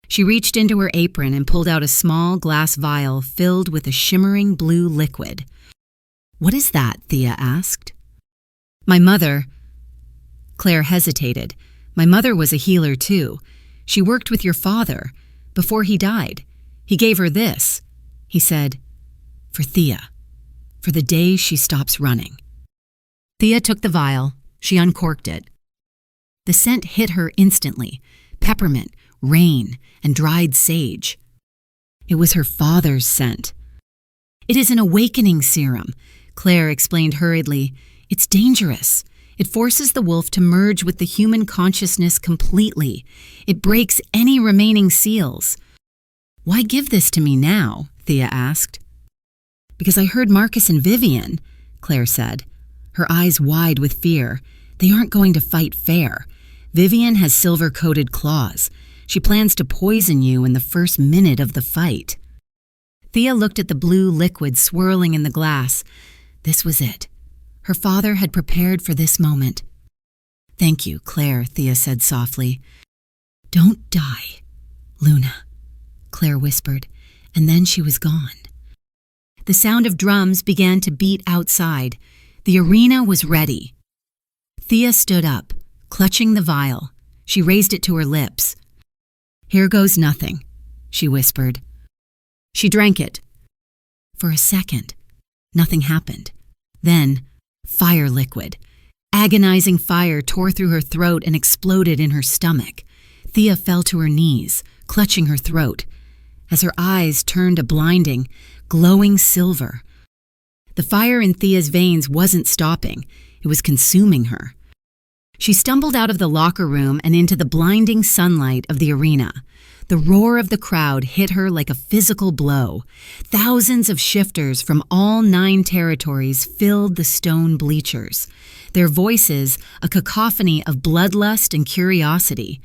She reached into her apron and pulled out a small glass vial filled with a shimmering blue liquid. "What is that?" Thea asked. "My mother—" Claire hesitated. "My mother was a healer too. She worked with your father. Before he died, he gave her this." He said, "For Thea. For the day she stops running." Thea took the vial. She uncorked it. The scent hit her instantly. Peppermint, rain, and dried sage. It was her father's scent. "It is an awakening serum," Claire explained hurriedly. "It's dangerous. It forces the wolf to merge with the human consciousness completely. It breaks any remaining seals." "Why give this to me now?" Thea asked. "Because I heard Marcus and Vivian," Claire said, her eyes wide with fear. "They aren't going to fight fair. Vivian has silver-coated claws. She plans to poison you in the first minute of the fight." Thea looked at the blue liquid swirling in the glass. This was it. Her father had prepared for this moment. "Thank you, Claire," Thea said softly. "Don't die, Luna," Claire whispered, and then she was gone. The sound of drums began to beat outside. The arena was ready. Thea stood up, clutching the vial. She raised it to her lips. "Here goes nothing," she whispered. She drank it. For a second, nothing happened. Then, fire liquid. Agonizing fire tore through her throat and exploded in her stomach. Thea fell to her knees, clutching her throat, as her eyes turned a blinding, glowing silver. The fire in Thea's veins wasn't stopping. It was consuming her. She stumbled out of the locker room and into the blinding sunlight of the arena. The roar of the crowd hit her like a physical blow. Thousands of shifters from all 9 territories filled the stone bleachers, their voices a cacophony of bloodlust and curiosity.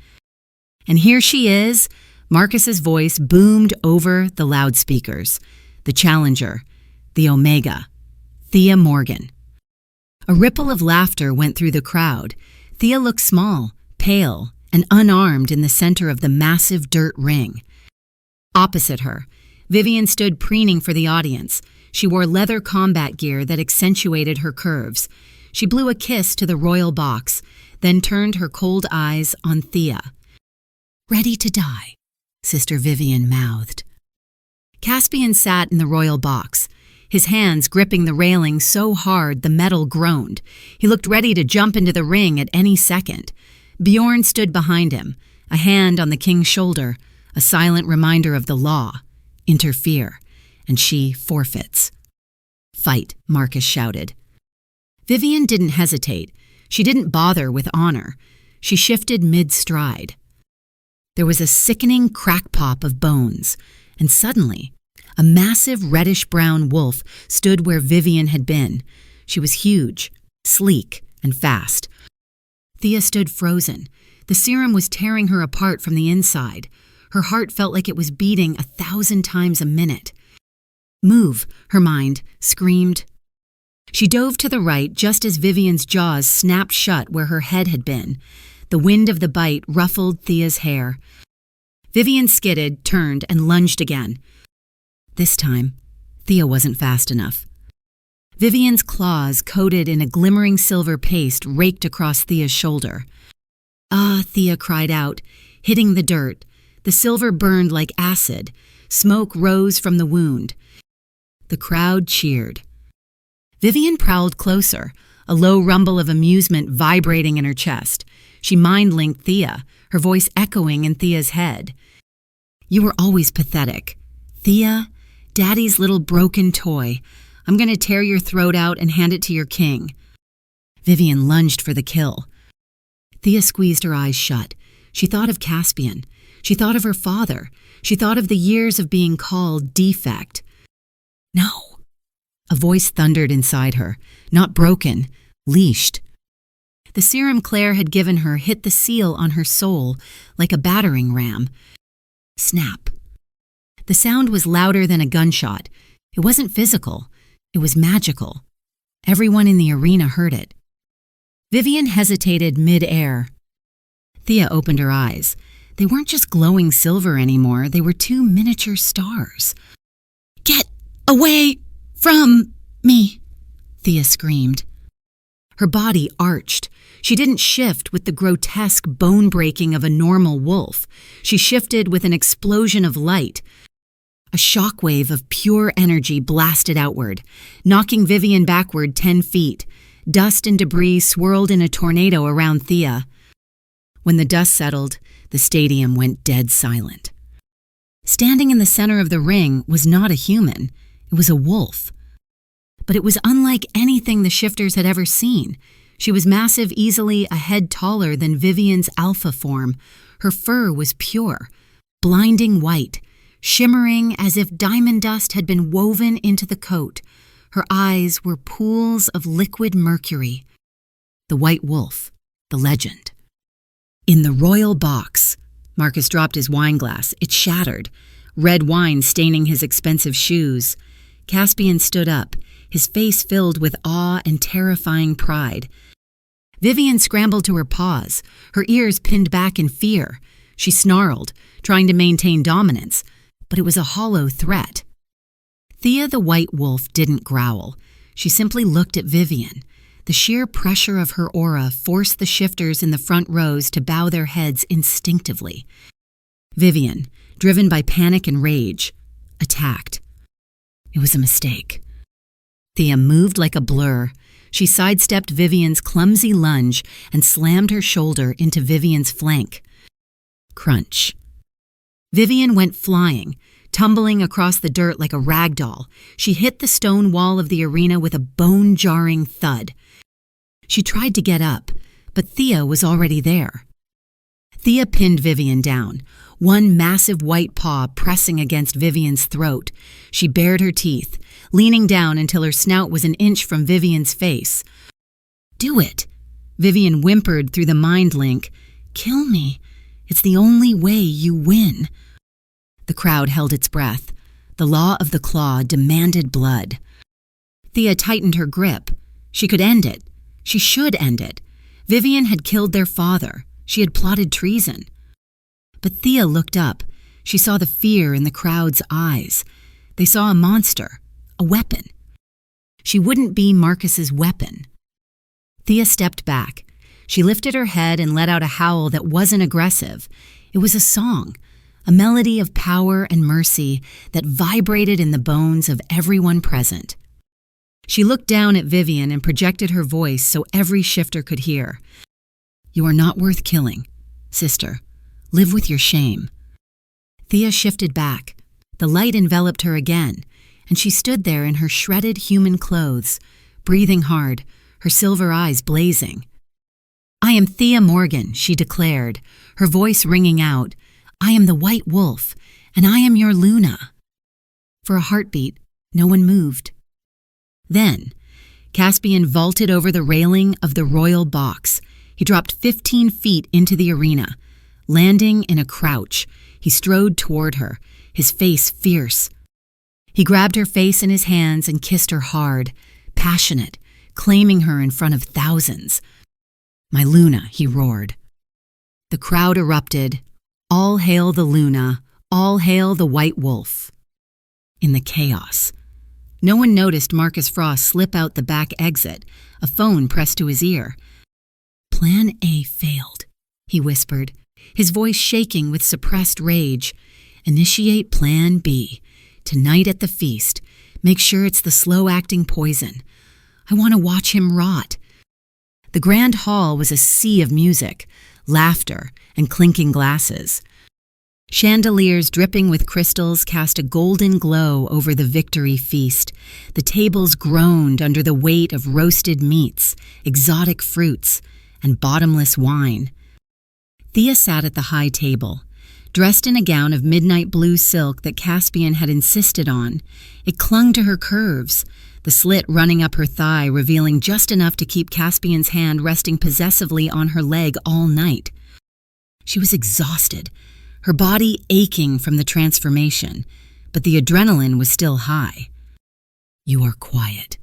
"And here she is," Marcus's voice boomed over the loudspeakers. "The challenger, the Omega, Thea Morgan." A ripple of laughter went through the crowd. Thea looked small, pale, and unarmed in the center of the massive dirt ring. Opposite her, Vivian stood preening for the audience. She wore leather combat gear that accentuated her curves. She blew a kiss to the royal box, then turned her cold eyes on Thea. "Ready to die," Sister Vivian mouthed. Caspian sat in the royal box, his hands gripping the railing so hard the metal groaned. He looked ready to jump into the ring at any second. Bjorn stood behind him, a hand on the king's shoulder, a silent reminder of the law. Interfere, and she forfeits. "Fight," Marcus shouted. Vivian didn't hesitate. She didn't bother with honor. She shifted mid-stride. There was a sickening crack-pop of bones, and suddenly, a massive reddish-brown wolf stood where Vivian had been. She was huge, sleek, and fast. Thea stood frozen. The serum was tearing her apart from the inside. Her heart felt like it was beating 1,000 times a minute. "Move," her mind screamed. She dove to the right just as Vivian's jaws snapped shut where her head had been. The wind of the bite ruffled Thea's hair. Vivian skidded, turned, and lunged again. This time, Thea wasn't fast enough. Vivian's claws, coated in a glimmering silver paste, raked across Thea's shoulder. "Ah," Thea cried out, hitting the dirt. The silver burned like acid. Smoke rose from the wound. The crowd cheered. Vivian prowled closer, a low rumble of amusement vibrating in her chest. She mind-linked Thea, her voice echoing in Thea's head. "You were always pathetic. Thea, Daddy's little broken toy. I'm going to tear your throat out and hand it to your king." Vivian lunged for the kill. Thea squeezed her eyes shut. She thought of Caspian. She thought of her father. She thought of the years of being called defect. No. A voice thundered inside her, not broken, leashed. The serum Claire had given her hit the seal on her soul like a battering ram. Snap. The sound was louder than a gunshot. It wasn't physical. It was magical. Everyone in the arena heard it. Vivian hesitated mid-air. Thea opened her eyes. They weren't just glowing silver anymore. They were two miniature stars. "Get away from me," Thea screamed. Her body arched. She didn't shift with the grotesque bone-breaking of a normal wolf. She shifted with an explosion of light. A shockwave of pure energy blasted outward, knocking Vivian backward 10 feet. Dust and debris swirled in a tornado around Thea. When the dust settled, the stadium went dead silent. Standing in the center of the ring was not a human. It was a wolf. But it was unlike anything the shifters had ever seen. She was massive, easily a head taller than Vivian's alpha form. Her fur was pure, blinding white, shimmering as if diamond dust had been woven into the coat. Her eyes were pools of liquid mercury. The white wolf, the legend. In the royal box, Marcus dropped his wine glass. It shattered, red wine staining his expensive shoes. Caspian stood up, his face filled with awe and terrifying pride. Vivian scrambled to her paws, her ears pinned back in fear. She snarled, trying to maintain dominance, but it was a hollow threat. Thea the white wolf didn't growl. She simply looked at Vivian. The sheer pressure of her aura forced the shifters in the front rows to bow their heads instinctively. Vivian, driven by panic and rage, attacked. It was a mistake. Thea moved like a blur. She sidestepped Vivian's clumsy lunge and slammed her shoulder into Vivian's flank. Crunch. Vivian went flying, tumbling across the dirt like a rag doll. She hit the stone wall of the arena with a bone-jarring thud. She tried to get up, but Thea was already there. Thea pinned Vivian down, one massive white paw pressing against Vivian's throat. She bared her teeth, leaning down until her snout was an inch from Vivian's face. "Do it," Vivian whimpered through the mind link. "Kill me. It's the only way you win." The crowd held its breath. The law of the claw demanded blood. Thea tightened her grip. She could end it. She should end it. Vivian had killed their father. She had plotted treason. But Thea looked up. She saw the fear in the crowd's eyes. They saw a monster, a weapon. She wouldn't be Marcus's weapon. Thea stepped back. She lifted her head and let out a howl that wasn't aggressive. It was a song, a melody of power and mercy that vibrated in the bones of everyone present. She looked down at Vivian and projected her voice so every shifter could hear. "You are not worth killing. Sister, live with your shame." Thea shifted back. The light enveloped her again, and she stood there in her shredded human clothes, breathing hard, her silver eyes blazing. "I am Thea Morgan," she declared, her voice ringing out. "I am the white wolf, and I am your Luna." For a heartbeat, no one moved. Then, Caspian vaulted over the railing of the royal box. He dropped 15 feet into the arena. Landing in a crouch, he strode toward her, his face fierce. He grabbed her face in his hands and kissed her hard, passionate, claiming her in front of thousands. "My Luna," he roared. The crowd erupted. "All hail the Luna, all hail the white wolf." In the chaos, no one noticed Marcus Frost slip out the back exit, a phone pressed to his ear. "Plan A failed," he whispered, his voice shaking with suppressed rage. "Initiate Plan B. Tonight at the feast. Make sure it's the slow-acting poison. I want to watch him rot." The grand hall was a sea of music, laughter, and clinking glasses. Chandeliers dripping with crystals cast a golden glow over the victory feast. The tables groaned under the weight of roasted meats, exotic fruits, and bottomless wine. Thea sat at the high table, dressed in a gown of midnight blue silk that Caspian had insisted on. It clung to her curves, the slit running up her thigh revealing just enough to keep Caspian's hand resting possessively on her leg all night. She was exhausted, her body aching from the transformation, but the adrenaline was still high. "You are quiet,"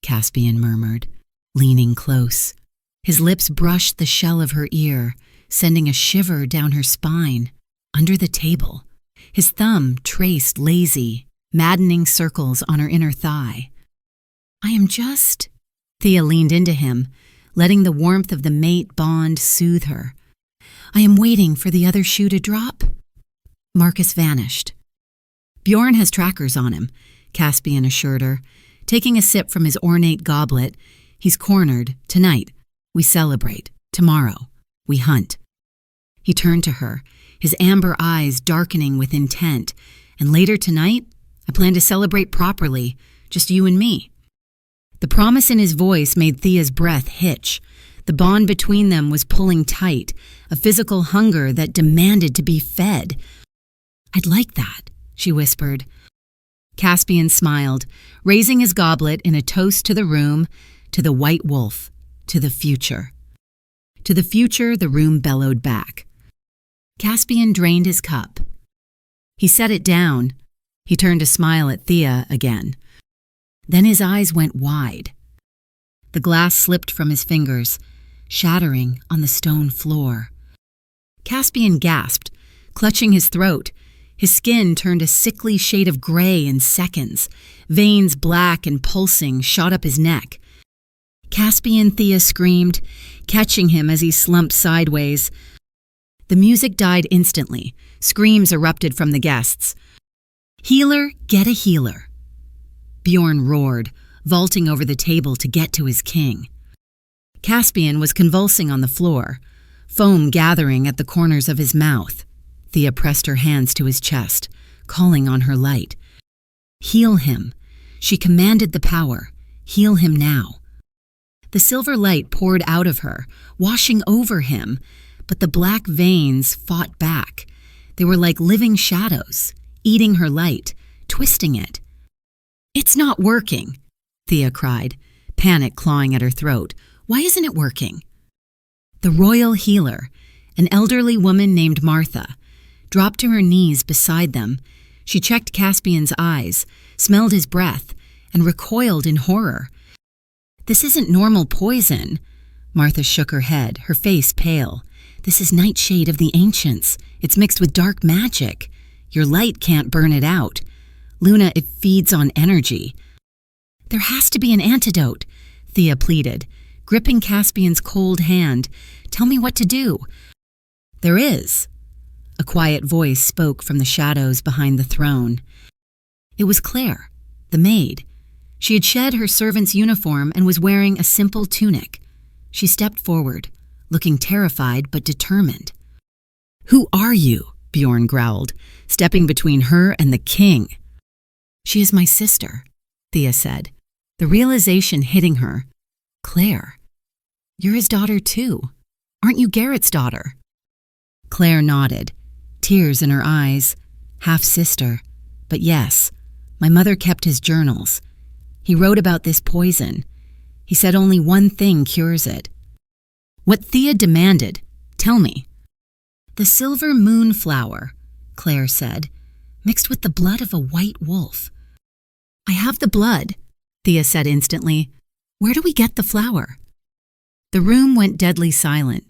Caspian murmured, leaning close. His lips brushed the shell of her ear, sending a shiver down her spine. Under the table, his thumb traced lazy, maddening circles on her inner thigh. "I am just—" Thea leaned into him, letting the warmth of the mate bond soothe her. "I am waiting for the other shoe to drop." Marcus vanished. "Bjorn has trackers on him," Caspian assured her. Taking a sip from his ornate goblet, "He's cornered. Tonight, we celebrate. Tomorrow, we hunt." He turned to her, his amber eyes darkening with intent. "And later tonight, I plan to celebrate properly, just you and me." The promise in his voice made Thea's breath hitch. The bond between them was pulling tight, a physical hunger that demanded to be fed. "I'd like that," she whispered. Caspian smiled, raising his goblet in a toast to the room, to the white wolf, to the future. To the future, the room bellowed back. Caspian drained his cup. He set it down. He turned to smile at Thea again. Then his eyes went wide. The glass slipped from his fingers, shattering on the stone floor. Caspian gasped, clutching his throat. His skin turned a sickly shade of gray in seconds. Veins black and pulsing shot up his neck. "Caspian," Thea screamed, catching him as he slumped sideways. The music died instantly. Screams erupted from the guests. "Healer, get a healer." Bjorn roared, vaulting over the table to get to his king. Caspian was convulsing on the floor, foam gathering at the corners of his mouth. Thea pressed her hands to his chest, calling on her light. "Heal him." She commanded the power. "Heal him now." The silver light poured out of her, washing over him, but the black veins fought back. They were like living shadows, eating her light, twisting it. "It's not working," Thea cried, panic clawing at her throat. "Why isn't it working?" The royal healer, an elderly woman named Martha, dropped to her knees beside them. She checked Caspian's eyes, smelled his breath, and recoiled in horror. "This isn't normal poison." Martha shook her head, her face pale. "This is nightshade of the ancients. It's mixed with dark magic. Your light can't burn it out. Luna, it feeds on energy." "There has to be an antidote," Thea pleaded, gripping Caspian's cold hand. "Tell me what to do." "There is." A quiet voice spoke from the shadows behind the throne. It was Claire, the maid. She had shed her servant's uniform and was wearing a simple tunic. She stepped forward, looking terrified but determined. "Who are you?" Bjorn growled, stepping between her and the king. "She is my sister," Thea said, the realization hitting her. "Claire, you're his daughter too. Aren't you Garrett's daughter?" Claire nodded, tears in her eyes. "Half-sister. But yes, my mother kept his journals. He wrote about this poison. He said only one thing cures it." What Thea demanded, "Tell me." "The silver moonflower," Claire said, "mixed with the blood of a white wolf." "I have the blood," Thea said instantly. "Where do we get the flower?" The room went deadly silent.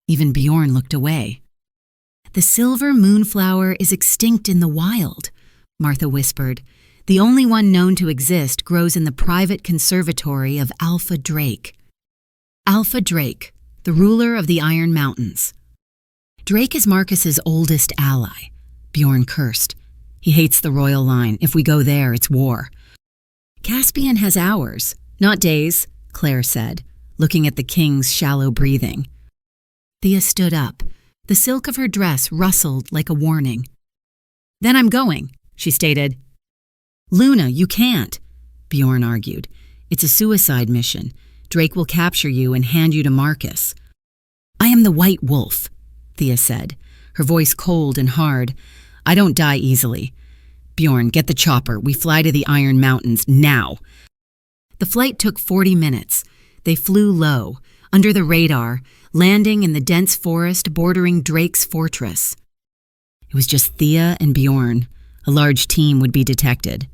Even Bjorn looked away. "The silver moonflower is extinct in the wild," Martha whispered. "The only one known to exist grows in the private conservatory of Alpha Drake." Alpha Drake, the ruler of the Iron Mountains. "Drake is Marcus's oldest ally," Bjorn cursed. "He hates the royal line. If we go there, it's war." "Caspian has hours, not days," Claire said, looking at the king's shallow breathing. Thea stood up. The silk of her dress rustled like a warning. Then I'm going, she stated. Luna, you can't, Bjorn argued. It's a suicide mission. Drake will capture you and hand you to Marcus. I am the White Wolf, Thea said, her voice cold and hard. I don't die easily. Bjorn, get the chopper. We fly to the Iron Mountains now. The flight took 40 minutes. They flew low, under the radar, landing in the dense forest bordering Drake's fortress. It was just Thea and Bjorn. A large team would be detected.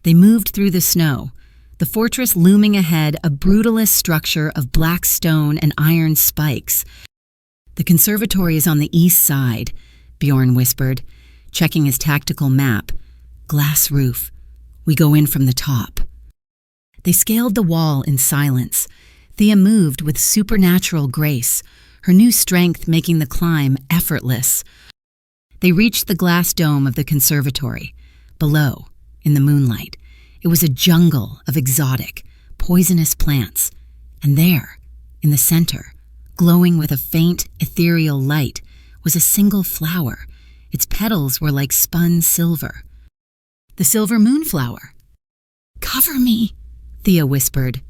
They moved through the snow, the fortress looming ahead, a brutalist structure of black stone and iron spikes. The conservatory is on the east side, Bjorn whispered, checking his tactical map. Glass roof. We go in from the top. They scaled the wall in silence. Thea moved with supernatural grace, her new strength making the climb effortless. They reached the glass dome of the conservatory. Below, in the moonlight, it was a jungle of exotic, poisonous plants. And there, in the center, glowing with a faint, ethereal light, was a single flower. Its petals were like spun silver. The silver moonflower. Cover me, Thea whispered.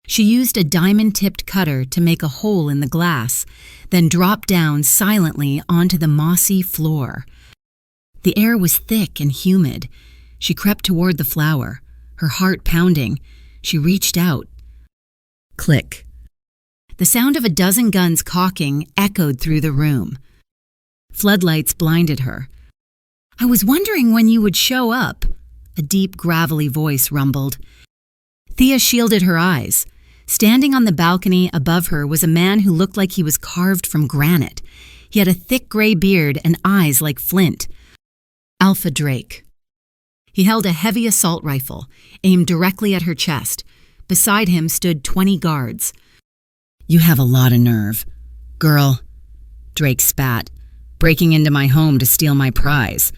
She used a diamond-tipped cutter to make a hole in the glass, then dropped down silently onto the mossy floor. The air was thick and humid. She crept toward the flower, her heart pounding. She reached out. Click. The sound of a dozen guns cocking echoed through the room. Floodlights blinded her. I was wondering when you would show up, a deep, gravelly voice rumbled. Thea shielded her eyes. Standing on the balcony above her was a man who looked like he was carved from granite. He had a thick gray beard and eyes like flint. Alpha Drake. He held a heavy assault rifle, aimed directly at her chest. Beside him stood 20 guards. You have a lot of nerve. Girl, Drake spat, breaking into my home to steal my prize.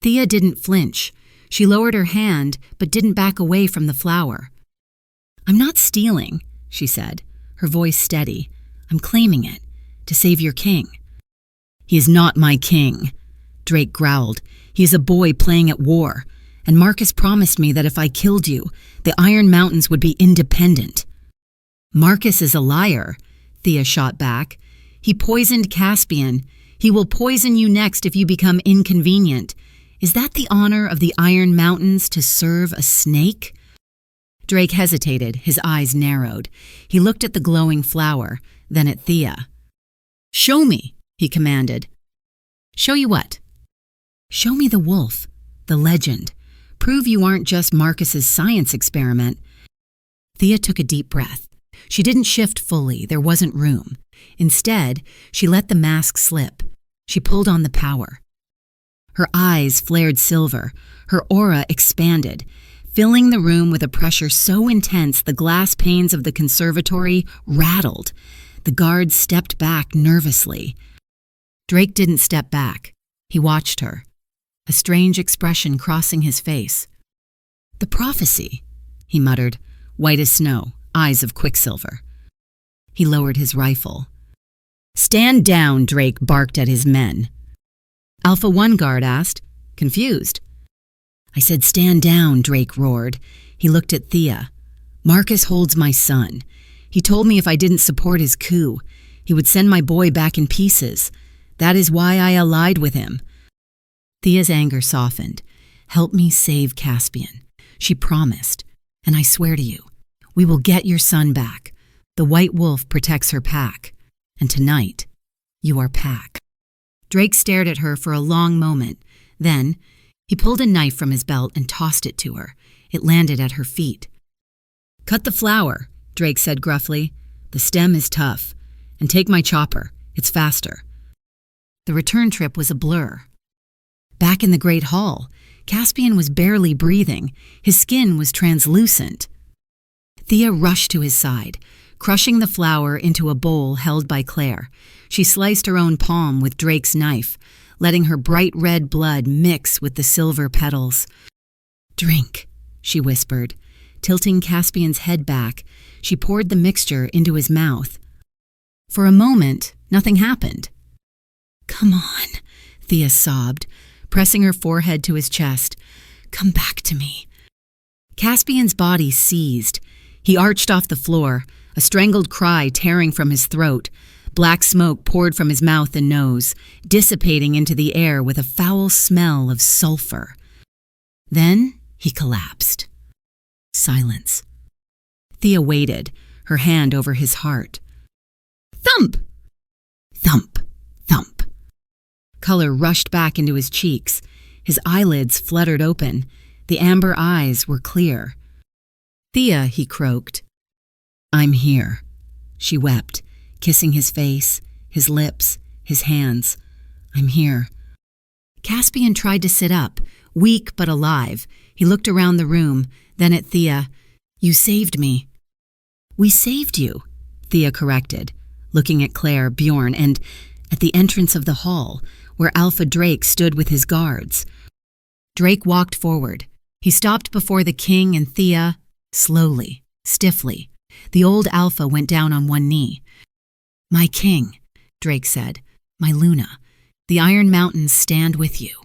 Thea didn't flinch. She lowered her hand, but didn't back away from the flower. I'm not stealing, she said, her voice steady. I'm claiming it, to save your king. He is not my king, Drake growled. He is a boy playing at war, and Marcus promised me that if I killed you, the Iron Mountains would be independent. Marcus is a liar, Thea shot back. He poisoned Caspian. He will poison you next if you become inconvenient. Is that the honor of the Iron Mountains to serve a snake? Drake hesitated, his eyes narrowed. He looked at the glowing flower, then at Thea. Show me, he commanded. Show you what? Show me the wolf, the legend. Prove you aren't just Marcus's science experiment. Thea took a deep breath. She didn't shift fully, there wasn't room. Instead, she let the mask slip. She pulled on the power. Her eyes flared silver, her aura expanded, filling the room with a pressure so intense the glass panes of the conservatory rattled. The guards stepped back nervously. Drake didn't step back. He watched her, a strange expression crossing his face. The prophecy, he muttered, white as snow, eyes of quicksilver. He lowered his rifle. Stand down, Drake barked at his men. Alpha 1 guard asked, confused. I said stand down, Drake roared. He looked at Thea. Marcus holds my son. He told me if I didn't support his coup, he would send my boy back in pieces. That is why I allied with him. Thea's anger softened. Help me save Caspian. She promised. And I swear to you, we will get your son back. The White Wolf protects her pack. And tonight, you are pack. Drake stared at her for a long moment. Then, he pulled a knife from his belt and tossed it to her. It landed at her feet. Cut the flower, Drake said gruffly. The stem is tough. And take my chopper. It's faster. The return trip was a blur. Back in the Great Hall, Caspian was barely breathing. His skin was translucent. Thea rushed to his side, crushing the flower into a bowl held by Claire. She sliced her own palm with Drake's knife, letting her bright red blood mix with the silver petals. Drink, she whispered. Tilting Caspian's head back, she poured the mixture into his mouth. For a moment, nothing happened. Come on, Thea sobbed, pressing her forehead to his chest. "Come back to me." Caspian's body seized. He arched off the floor, a strangled cry tearing from his throat. Black smoke poured from his mouth and nose, dissipating into the air with a foul smell of sulfur. Then he collapsed. Silence. Thea waited, her hand over his heart. Thump! Thump, thump. Color rushed back into his cheeks. His eyelids fluttered open. The amber eyes were clear. "Thea," he croaked. "I'm here." She wept, kissing his face, his lips, his hands. "I'm here." Caspian tried to sit up, weak but alive. He looked around the room, then at Thea. "You saved me." "We saved you," Thea corrected, looking at Claire, Bjorn, and at the entrance of the hall, where Alpha Drake stood with his guards. Drake walked forward. He stopped before the king and Thea, slowly, stiffly. The old Alpha went down on one knee. "My king," Drake said, "my Luna, the Iron Mountains stand with you."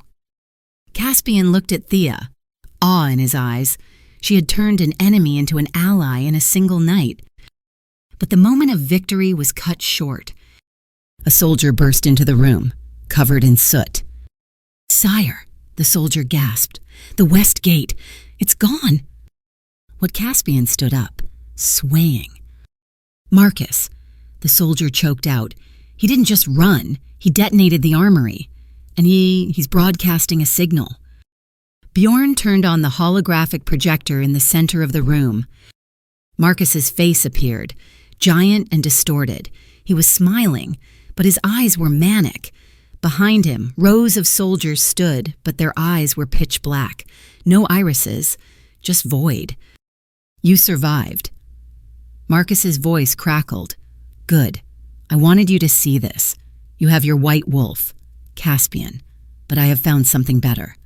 Caspian looked at Thea, awe in his eyes. She had turned an enemy into an ally in a single night. But the moment of victory was cut short. A soldier burst into the room, covered in soot. "Sire," the soldier gasped, "the west gate, it's gone." What Caspian stood up, swaying. "Marcus," the soldier choked out. "He didn't just run, he detonated the armory. And he's broadcasting a signal." Bjorn turned on the holographic projector in the center of the room. Marcus's face appeared, giant and distorted. He was smiling, but his eyes were manic. Behind him, rows of soldiers stood, but their eyes were pitch black. No irises, just void. "You survived." Marcus's voice crackled. "Good. I wanted you to see this. You have your white wolf, Caspian, but I have found something better."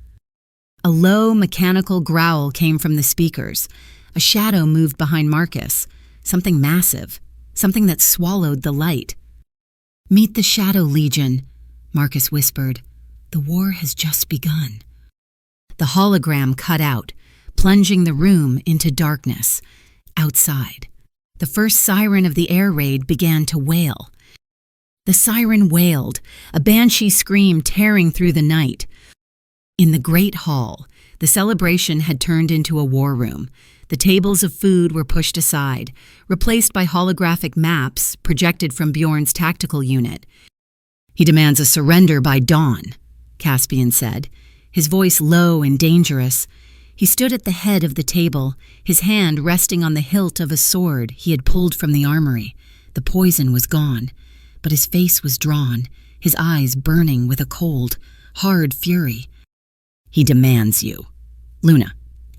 A low, mechanical growl came from the speakers. A shadow moved behind Marcus, something massive, something that swallowed the light. "Meet the Shadow Legion," Marcus whispered. "The war has just begun." The hologram cut out, plunging the room into darkness. Outside, the first siren of the air raid began to wail. The siren wailed, a banshee scream tearing through the night. In the great hall, the celebration had turned into a war room. The tables of food were pushed aside, replaced by holographic maps projected from Bjorn's tactical unit. "He demands a surrender by dawn," Caspian said, his voice low and dangerous. He stood at the head of the table, his hand resting on the hilt of a sword he had pulled from the armory. The poison was gone, but his face was drawn, his eyes burning with a cold, hard fury. "He demands you." "Luna,"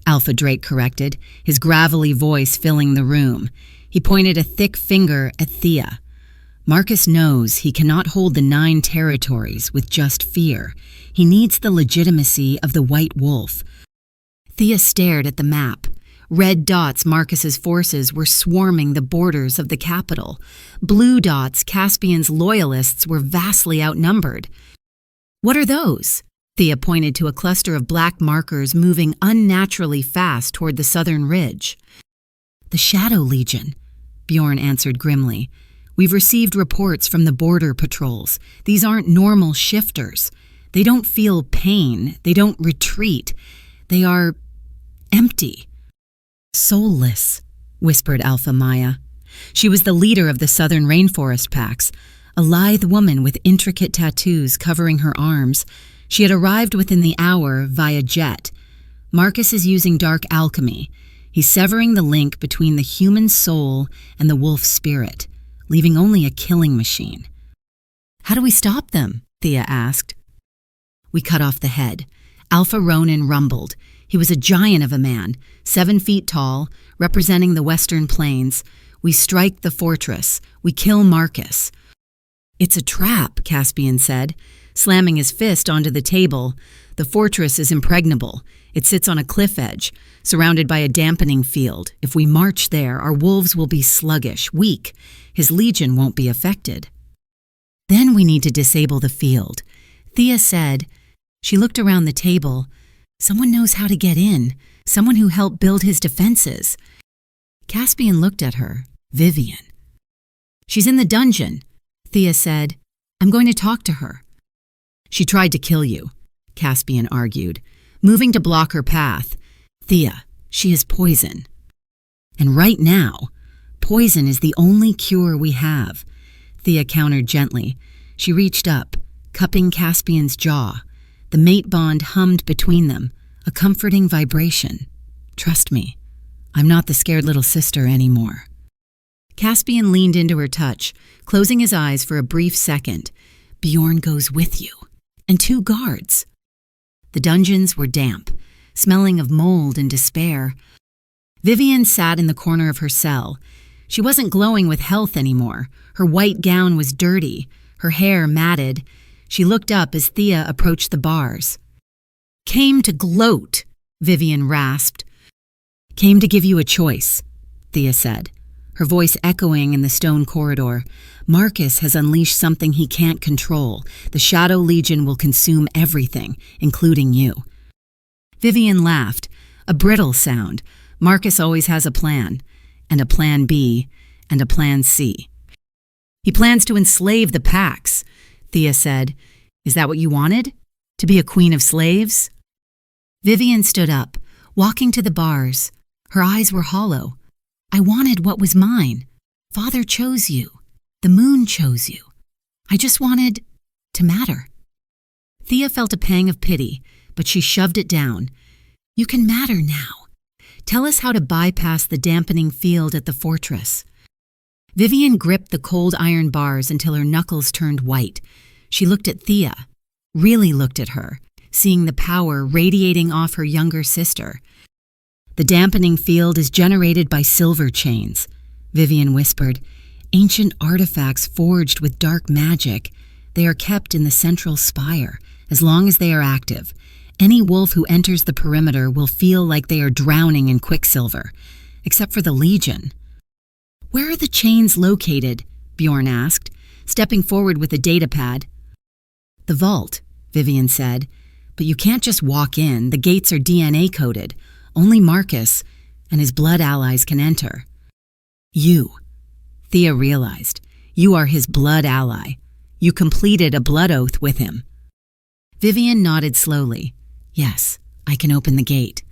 Alpha Drake corrected, his gravelly voice filling the room. He pointed a thick finger at Thea. "Marcus knows he cannot hold the 9 territories with just fear. He needs the legitimacy of the White Wolf." Thea stared at the map. Red dots Marcus's forces were swarming the borders of the capital. Blue dots Caspian's loyalists were vastly outnumbered. "What are those?" Thea pointed to a cluster of black markers moving unnaturally fast toward the southern ridge. "The Shadow Legion," Bjorn answered grimly. "We've received reports from the border patrols. These aren't normal shifters. They don't feel pain. They don't retreat. They are empty." "Soulless," whispered Alpha Maya. She was the leader of the southern rainforest packs, a lithe woman with intricate tattoos covering her arms. She had arrived within the hour via jet. Marcus is using dark alchemy. He's severing the link between the human soul and the wolf spirit, leaving only a killing machine. "How do we stop them?" Thea asked. "We cut off the head." Alpha Ronin rumbled. He was a giant of a man, 7 feet tall, representing the western plains. "We strike the fortress. We kill Marcus." "It's a trap," Caspian said, slamming his fist onto the table. "The fortress is impregnable. It sits on a cliff edge, surrounded by a dampening field. If we march there, our wolves will be sluggish, weak. His legion won't be affected." "Then we need to disable the field." Thea said, She looked around the table. Someone knows how to get in. Someone who helped build his defenses. Caspian looked at her. Vivian. She's in the dungeon, Thea said. I'm going to talk to her. She tried to kill you, Caspian argued, moving to block her path. Thea, she is poison. And right now, poison is the only cure we have, Thea countered gently. She reached up, cupping Caspian's jaw. The mate bond hummed between them, a comforting vibration. Trust me, I'm not the scared little sister anymore. Caspian leaned into her touch, closing his eyes for a brief second. Bjorn goes with you, and 2 guards. The dungeons were damp, smelling of mold and despair. Vivian sat in the corner of her cell. She wasn't glowing with health anymore. Her white gown was dirty, her hair matted. She looked up as Thea approached the bars. Came to gloat, Vivian rasped. Came to give you a choice, Thea said, her voice echoing in the stone corridor. Marcus has unleashed something he can't control. The Shadow Legion will consume everything, including you. Vivian laughed, a brittle sound. Marcus always has a plan, and a plan B, and a plan C. He plans to enslave the Pax, Thea said. Is that what you wanted? To be a queen of slaves? Vivian stood up, walking to the bars. Her eyes were hollow. I wanted what was mine. Father chose you. The moon chose you. I just wanted to matter. Thea felt a pang of pity, but she shoved it down. You can matter now. Tell us how to bypass the dampening field at the fortress. Vivian gripped the cold iron bars until her knuckles turned white. She looked at Thea, really looked at her, seeing the power radiating off her younger sister. The dampening field is generated by silver chains, Vivian whispered. Ancient artifacts forged with dark magic. They are kept in the central spire, as long as they are active. Any wolf who enters the perimeter will feel like they are drowning in quicksilver, except for the Legion. Where are the chains located? Bjorn asked, stepping forward with a datapad. The vault, Vivian said. But you can't just walk in. The gates are DNA coded. Only Marcus and his blood allies can enter. You, Thea realized, you are his blood ally. You completed a blood oath with him. Vivian nodded slowly. Yes, I can open the gate.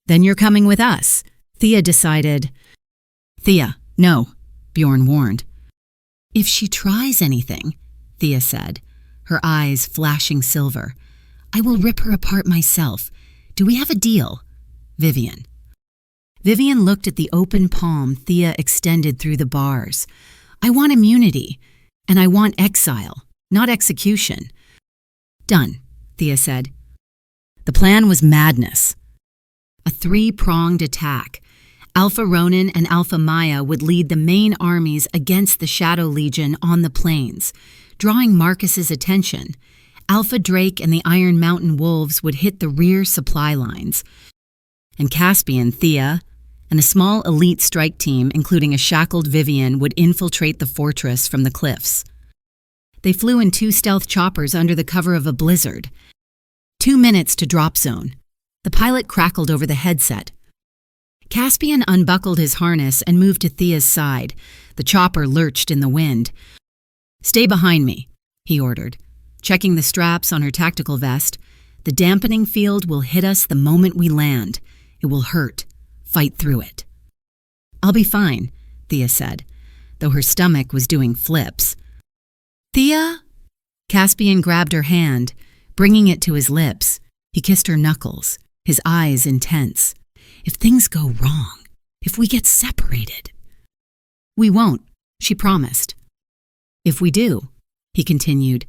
Then you're coming with us, Thea decided. Thea, no, Bjorn warned. If she tries anything, Thea said, her eyes flashing silver, I will rip her apart myself. Do we have a deal? Vivian. Vivian looked at the open palm Thea extended through the bars. I want immunity, and I want exile, not execution. Done, Thea said. The plan was madness. A 3-pronged attack. Alpha Ronin and Alpha Maya would lead the main armies against the Shadow Legion on the plains, drawing Marcus's attention. Alpha Drake and the Iron Mountain Wolves would hit the rear supply lines. And Caspian, Thea, and a small elite strike team, including a shackled Vivian, would infiltrate the fortress from the cliffs. They flew in 2 stealth choppers under the cover of a blizzard. 2 minutes to drop zone. The pilot crackled over the headset. Caspian unbuckled his harness and moved to Thea's side. The chopper lurched in the wind. Stay behind me, he ordered, checking the straps on her tactical vest. The dampening field will hit us the moment we land. It will hurt. Fight through it. I'll be fine, Thea said, though her stomach was doing flips. Thea? Caspian grabbed her hand, bringing it to his lips. He kissed her knuckles, his eyes intense. If things go wrong, if we get separated. We won't, she promised. If we do, he continued,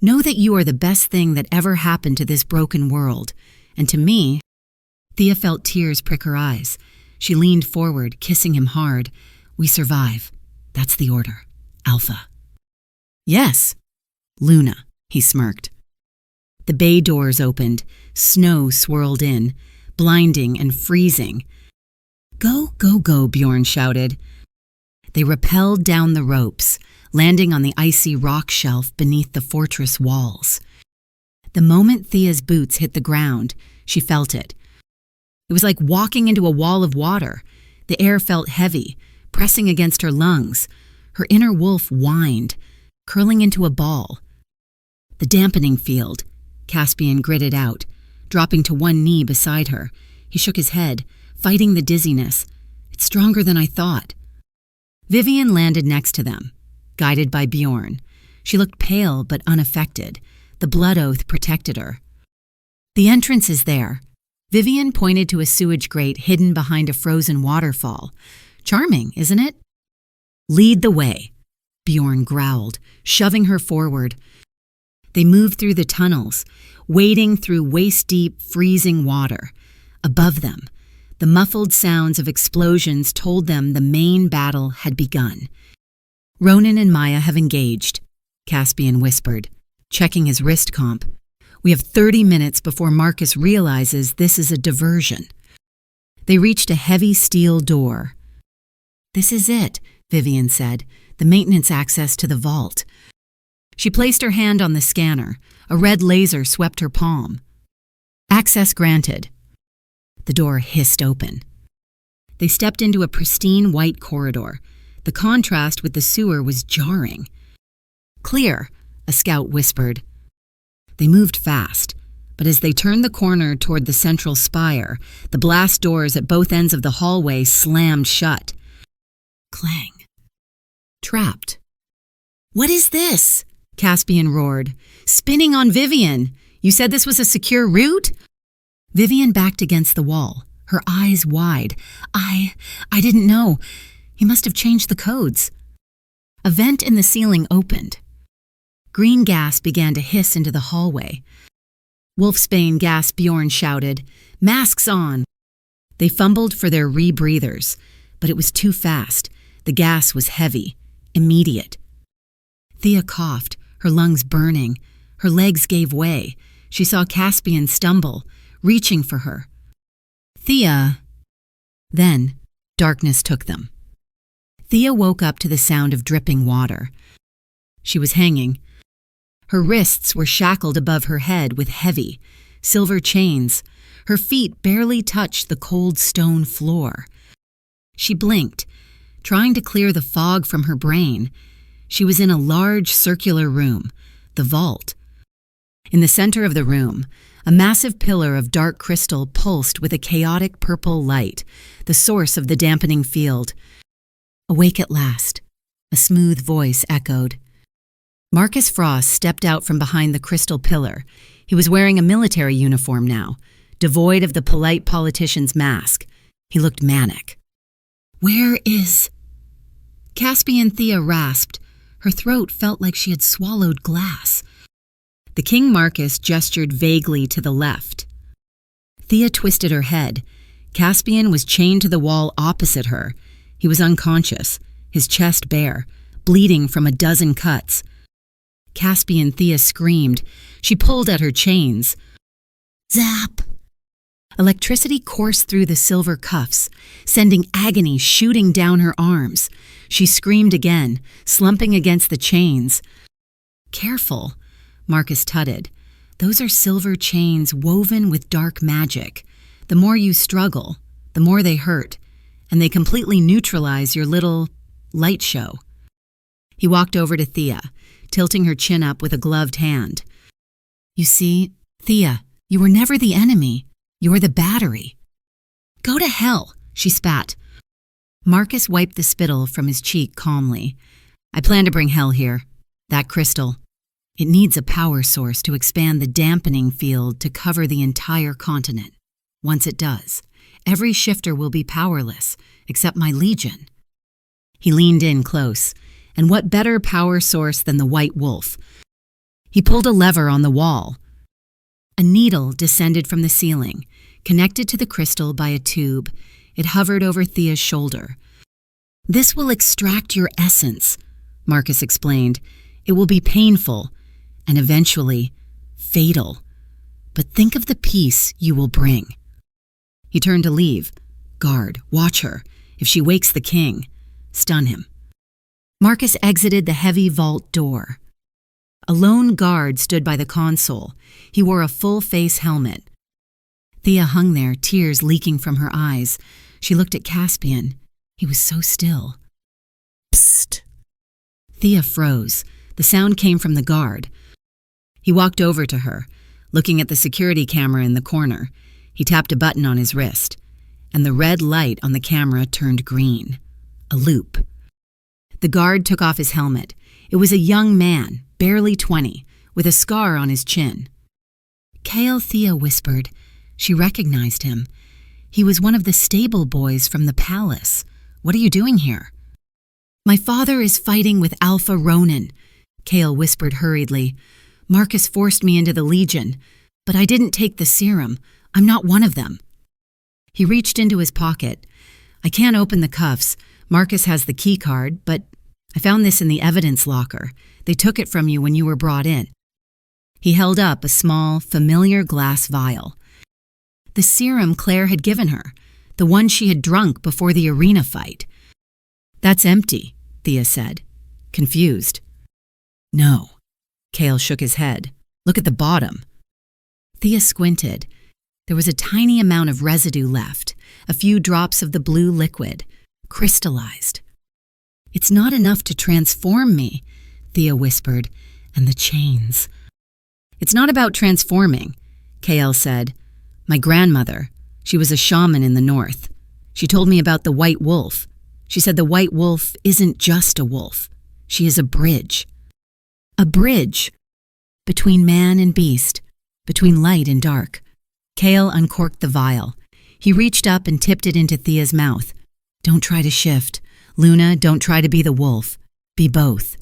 know that you are the best thing that ever happened to this broken world, and to me. Thea felt tears prick her eyes. She leaned forward, kissing him hard. We survive. That's the order. Alpha. Yes. Luna, he smirked. The bay doors opened. Snow swirled in, blinding and freezing. Go, go, go, Bjorn shouted. They rappelled down the ropes, landing on the icy rock shelf beneath the fortress walls. The moment Thea's boots hit the ground, she felt it. It was like walking into a wall of water. The air felt heavy, pressing against her lungs. Her inner wolf whined, curling into a ball. The dampening field, Caspian gritted out, dropping to one knee beside her. He shook his head, fighting the dizziness. It's stronger than I thought. Vivian landed next to them, guided by Bjorn. She looked pale but unaffected. The blood oath protected her. The entrance is there. Vivian pointed to a sewage grate hidden behind a frozen waterfall. Charming, isn't it? Lead the way, Bjorn growled, shoving her forward. They moved through the tunnels, wading through waist-deep, freezing water. Above them, the muffled sounds of explosions told them the main battle had begun. Ronan and Maya have engaged, Caspian whispered, checking his wrist comp. We have 30 minutes before Marcus realizes this is a diversion. They reached a heavy steel door. This is it, Vivian said, the maintenance access to the vault. She placed her hand on the scanner. A red laser swept her palm. Access granted. The door hissed open. They stepped into a pristine white corridor. The contrast with the sewer was jarring. Clear, a scout whispered. They moved fast, but as they turned the corner toward the central spire, the blast doors at both ends of the hallway slammed shut. Clang. Trapped. What is this? Caspian roared. Spinning on Vivian. You said this was a secure route? Vivian backed against the wall, her eyes wide. I didn't know. He must have changed the codes. A vent in the ceiling opened. Green gas began to hiss into the hallway. Wolfsbane gas, Bjorn shouted. Masks on. They fumbled for their rebreathers, but it was too fast. The gas was heavy, immediate. Thea coughed, her lungs burning. Her legs gave way. She saw Caspian stumble, reaching for her. Thea. Then, darkness took them. Thea woke up to the sound of dripping water. She was hanging. Her wrists were shackled above her head with heavy, silver chains. Her feet barely touched the cold stone floor. She blinked, trying to clear the fog from her brain. She was in a large circular room, the vault. In the center of the room, a massive pillar of dark crystal pulsed with a chaotic purple light, the source of the dampening field. Awake at last, a smooth voice echoed. Marcus Frost stepped out from behind the crystal pillar. He was wearing a military uniform now, devoid of the polite politician's mask. He looked manic. Where is... Caspian Thea rasped. Her throat felt like she had swallowed glass. The King Marcus gestured vaguely to the left. Thea twisted her head. Caspian was chained to the wall opposite her. He was unconscious, his chest bare, bleeding from a dozen cuts. Caspian Thea screamed. She pulled at her chains. Zap! Electricity coursed through the silver cuffs, sending agony shooting down her arms. She screamed again, slumping against the chains. Careful, Marcus tutted. Those are silver chains woven with dark magic. The more you struggle, the more they hurt, and they completely neutralize your little light show. He walked over to Thea, tilting her chin up with a gloved hand. You see, Thea, you were never the enemy. You were the battery. Go to hell, she spat. Marcus wiped the spittle from his cheek calmly. I plan to bring hell here. That crystal. It needs a power source to expand the dampening field to cover the entire continent. Once it does, every shifter will be powerless, except my legion. He leaned in close. And what better power source than the white wolf? He pulled a lever on the wall. A needle descended from the ceiling, connected to the crystal by a tube. It hovered over Thea's shoulder. This will extract your essence, Marcus explained. It will be painful, and eventually fatal. But think of the peace you will bring. He turned to leave. Guard, watch her. If she wakes the king, stun him. Marcus exited the heavy vault door. A lone guard stood by the console. He wore a full-face helmet. Thea hung there, tears leaking from her eyes. She looked at Caspian. He was so still. Psst. Thea froze. The sound came from the guard. He walked over to her, looking at the security camera in the corner. He tapped a button on his wrist, and the red light on the camera turned green. A loop. The guard took off his helmet. It was a young man, barely 20, with a scar on his chin. Kale, Thea whispered. She recognized him. He was one of the stable boys from the palace. What are you doing here? My father is fighting with Alpha Ronin, Kale whispered hurriedly. Marcus forced me into the Legion, but I didn't take the serum. I'm not one of them. He reached into his pocket. I can't open the cuffs. Marcus has the key card, but I found this in the evidence locker. They took it from you when you were brought in. He held up a small, familiar glass vial. The serum Claire had given her, the one she had drunk before the arena fight. That's empty, Thea said, confused. No. Kale shook his head. Look at the bottom. Thea squinted. There was a tiny amount of residue left, a few drops of the blue liquid, crystallized. It's not enough to transform me, Thea whispered, and the chains. It's not about transforming, Kale said. My grandmother, she was a shaman in the north. She told me about the white wolf. She said the white wolf isn't just a wolf. She is a bridge. A bridge between man and beast, between light and dark. Kale uncorked the vial. He reached up and tipped it into Thea's mouth. Don't try to shift. Luna, don't try to be the wolf. Be both.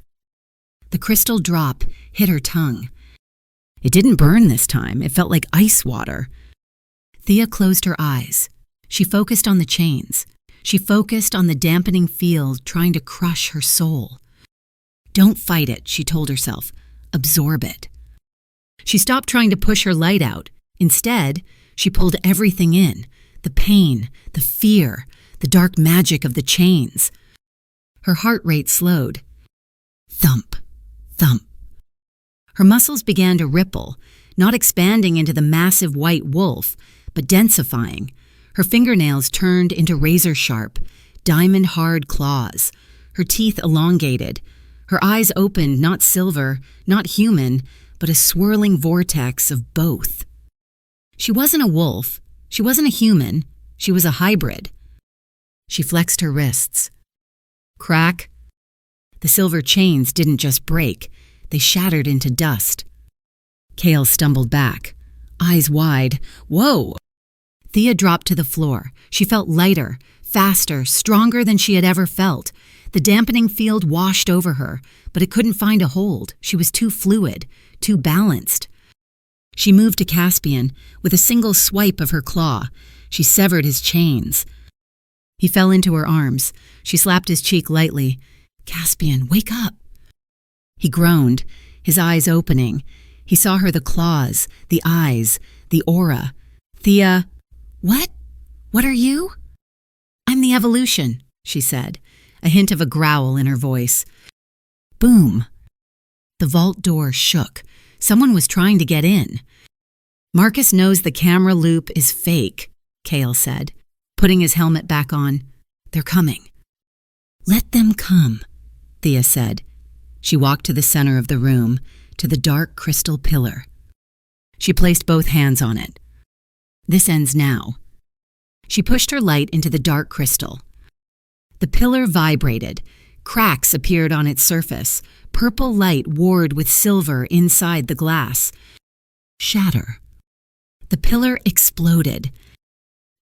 The crystal drop hit her tongue. It didn't burn this time. It felt like ice water. Thea closed her eyes. She focused on the chains. She focused on the dampening field trying to crush her soul. Don't fight it, she told herself. Absorb it. She stopped trying to push her light out. Instead, she pulled everything in. The pain, the fear, the dark magic of the chains. Her heart rate slowed. Thump, thump. Her muscles began to ripple, not expanding into the massive white wolf, but densifying. Her fingernails turned into razor-sharp, diamond-hard claws. Her teeth elongated. Her eyes opened, not silver, not human, but a swirling vortex of both. She wasn't a wolf. She wasn't a human. She was a hybrid. She flexed her wrists. Crack. The silver chains didn't just break. They shattered into dust. Kale stumbled back, eyes wide. Whoa! Thea dropped to the floor. She felt lighter, faster, stronger than she had ever felt. The dampening field washed over her, but it couldn't find a hold. She was too fluid, too balanced. She moved to Caspian. With a single swipe of her claw, she severed his chains. He fell into her arms. She slapped his cheek lightly. Caspian, wake up. He groaned, his eyes opening. He saw her, the claws, the eyes, the aura. Thea, what? What are you? I'm the evolution, she said, a hint of a growl in her voice. Boom. The vault door shook. Someone was trying to get in. Marcus knows the camera loop is fake, Kale said, putting his helmet back on. They're coming. Let them come, Thea said. She walked to the center of the room, to the dark crystal pillar. She placed both hands on it. This ends now. She pushed her light into the dark crystal. The pillar vibrated. Cracks appeared on its surface. Purple light warred with silver inside the glass. Shatter. The pillar exploded.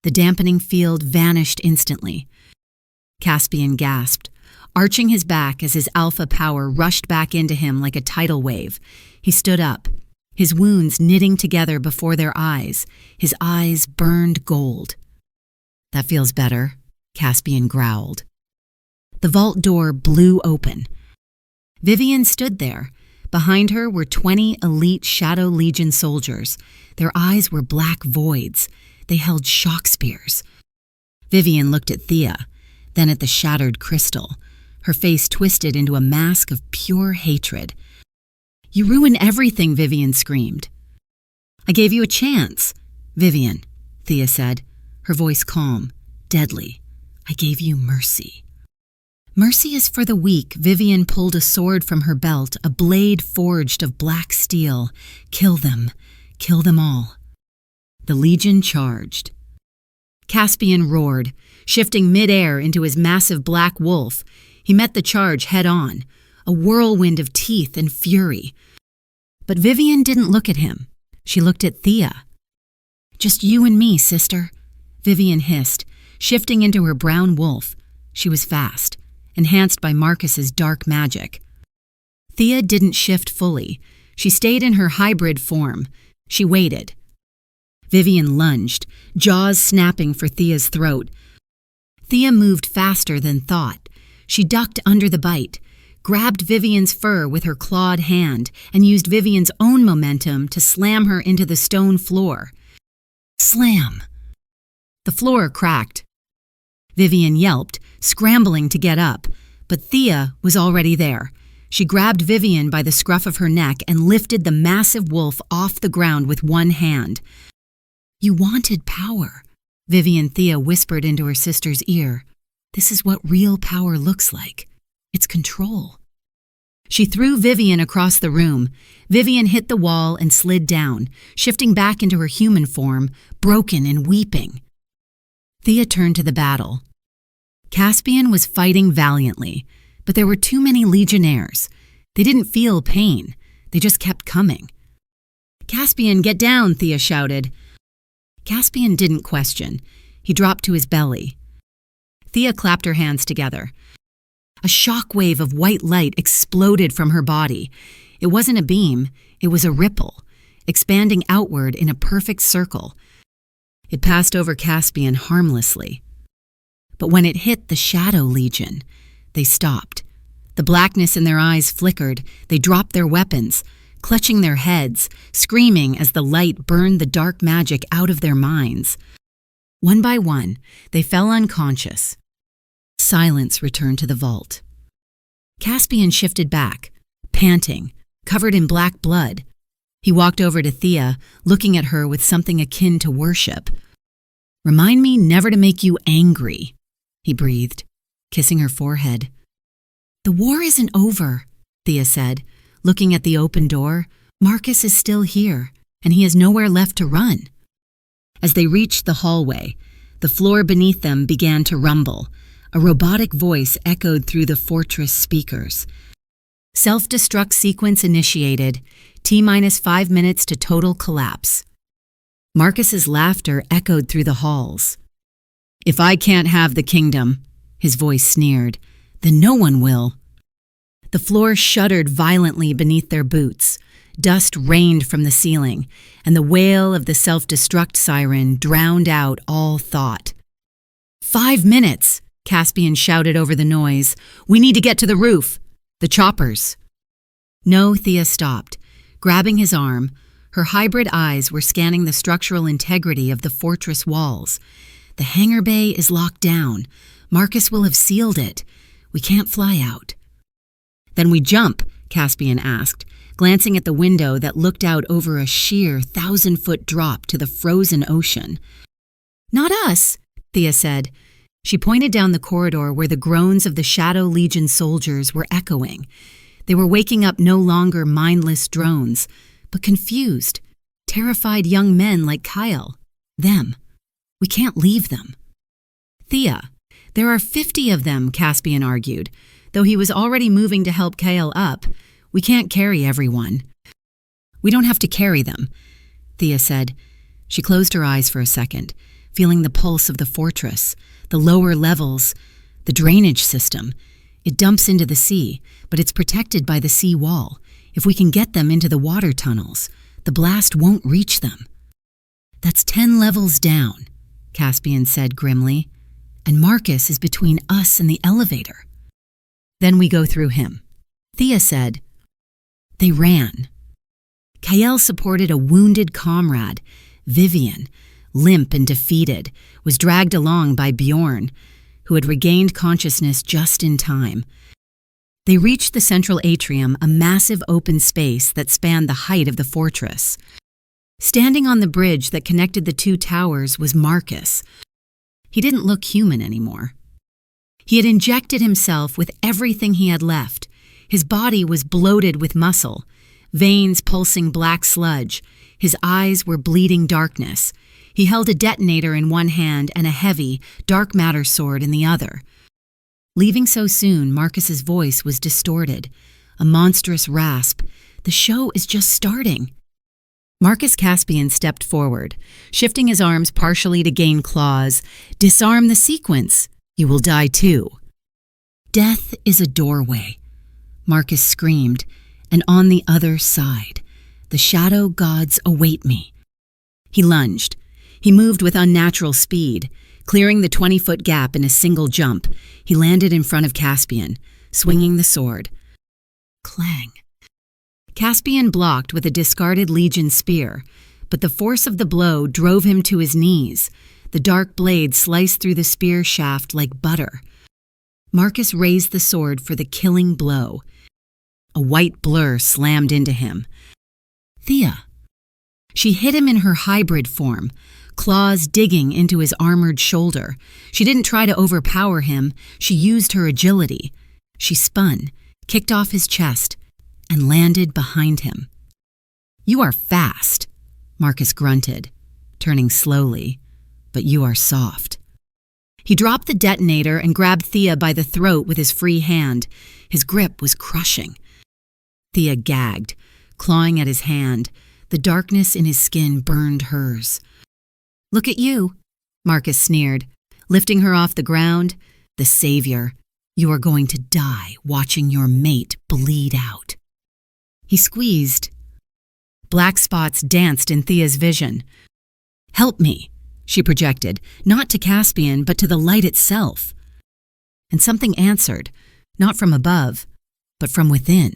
The dampening field vanished instantly. Caspian gasped, arching his back as his alpha power rushed back into him like a tidal wave. He stood up, his wounds knitting together before their eyes. His eyes burned gold. That feels better, Caspian growled. The vault door blew open. Vivian stood there. Behind her were 20 elite Shadow Legion soldiers. Their eyes were black voids. They held shock spears. Vivian looked at Thea, then at the shattered crystal. Her face twisted into a mask of pure hatred. You ruin everything, Vivian screamed. I gave you a chance. Vivian, Thea said, her voice calm, deadly. I gave you mercy. Mercy is for the weak. Vivian pulled a sword from her belt, a blade forged of black steel. Kill them. Kill them all. The Legion charged. Caspian roared, shifting midair into his massive black wolf. He met the charge head-on, a whirlwind of teeth and fury. But Vivian didn't look at him. She looked at Thea. Just you and me, sister, Vivian hissed, shifting into her brown wolf. She was fast, enhanced by Marcus's dark magic. Thea didn't shift fully. She stayed in her hybrid form. She waited. Vivian lunged, jaws snapping for Thea's throat. Thea moved faster than thought. She ducked under the bite, grabbed Vivian's fur with her clawed hand, and used Vivian's own momentum to slam her into the stone floor. Slam! The floor cracked. Vivian yelped, scrambling to get up, but Thea was already there. She grabbed Vivian by the scruff of her neck and lifted the massive wolf off the ground with one hand. You wanted power, Vivian Thea whispered into her sister's ear. This is what real power looks like. It's control. She threw Vivian across the room. Vivian hit the wall and slid down, shifting back into her human form, broken and weeping. Thea turned to the battle. Caspian was fighting valiantly, but there were too many legionnaires. They didn't feel pain. They just kept coming. Caspian, get down, Thea shouted. Caspian didn't question. He dropped to his belly. Thea clapped her hands together. A shockwave of white light exploded from her body. It wasn't a beam, it was a ripple, expanding outward in a perfect circle. It passed over Caspian harmlessly. But when it hit the Shadow Legion, they stopped. The blackness in their eyes flickered. They dropped their weapons, clutching their heads, screaming as the light burned the dark magic out of their minds. One by one, they fell unconscious. Silence returned to the vault. Caspian shifted back, panting, covered in black blood. He walked over to Thea, looking at her with something akin to worship. Remind me never to make you angry, he breathed, kissing her forehead. The war isn't over, Thea said, looking at the open door. Marcus is still here, and he has nowhere left to run. As they reached the hallway, the floor beneath them began to rumble. A robotic voice echoed through the fortress speakers. Self-destruct sequence initiated. T-minus 5 minutes to total collapse. Marcus's laughter echoed through the halls. If I can't have the kingdom, his voice sneered, then no one will. The floor shuddered violently beneath their boots. Dust rained from the ceiling, and the wail of the self-destruct siren drowned out all thought. 5 minutes, Caspian shouted over the noise. We need to get to the roof. The choppers. No, Thea stopped. Grabbing his arm, her hybrid eyes were scanning the structural integrity of the fortress walls. The hangar bay is locked down. Marcus will have sealed it. We can't fly out. Then we jump, Caspian asked, glancing at the window that looked out over a sheer 1,000-foot drop to the frozen ocean. Not us, Thea said. She pointed down the corridor where the groans of the Shadow Legion soldiers were echoing. They were waking up no longer mindless drones, but confused, terrified young men like Kyle. Them. We can't leave them. Thea, there are 50 of them, Caspian argued. Though he was already moving to help Kyle up, we can't carry everyone. We don't have to carry them, Thea said. She closed her eyes for a second, feeling the pulse of the fortress, the lower levels, the drainage system. It dumps into the sea, but it's protected by the sea wall. If we can get them into the water tunnels, the blast won't reach them. That's 10 levels down, Caspian said grimly, and Marcus is between us and the elevator. Then we go through him. Thea said. They ran. Kyle supported a wounded comrade. Vivian, limp and defeated, was dragged along by Bjorn, who had regained consciousness just in time. They reached the central atrium, a massive open space that spanned the height of the fortress. Standing on the bridge that connected the two towers was Marcus. He didn't look human anymore. He had injected himself with everything he had left. His body was bloated with muscle, veins pulsing black sludge. His eyes were bleeding darkness. He held a detonator in one hand and a heavy, dark matter sword in the other. Leaving so soon, Marcus's voice was distorted, a monstrous rasp. The show is just starting. Marcus Caspian stepped forward, shifting his arms partially to gain claws. Disarm the sequence. You will die too. Death is a doorway, Marcus screamed, and on the other side, the shadow gods await me. He lunged. He moved with unnatural speed. Clearing the 20-foot gap in a single jump, he landed in front of Caspian, swinging the sword. Clang. Caspian blocked with a discarded Legion spear, but the force of the blow drove him to his knees. The dark blade sliced through the spear shaft like butter. Marcus raised the sword for the killing blow. A white blur slammed into him. Thea. She hit him in her hybrid form, claws digging into his armored shoulder. She didn't try to overpower him. She used her agility. She spun, kicked off his chest, and landed behind him. You are fast, Marcus grunted, turning slowly, but you are soft. He dropped the detonator and grabbed Thea by the throat with his free hand. His grip was crushing. Thea gagged, clawing at his hand. The darkness in his skin burned hers. Look at you, Marcus sneered, lifting her off the ground. The savior. You are going to die watching your mate bleed out. He squeezed. Black spots danced in Thea's vision. Help me, she projected, not to Caspian, but to the light itself. And something answered, not from above, but from within.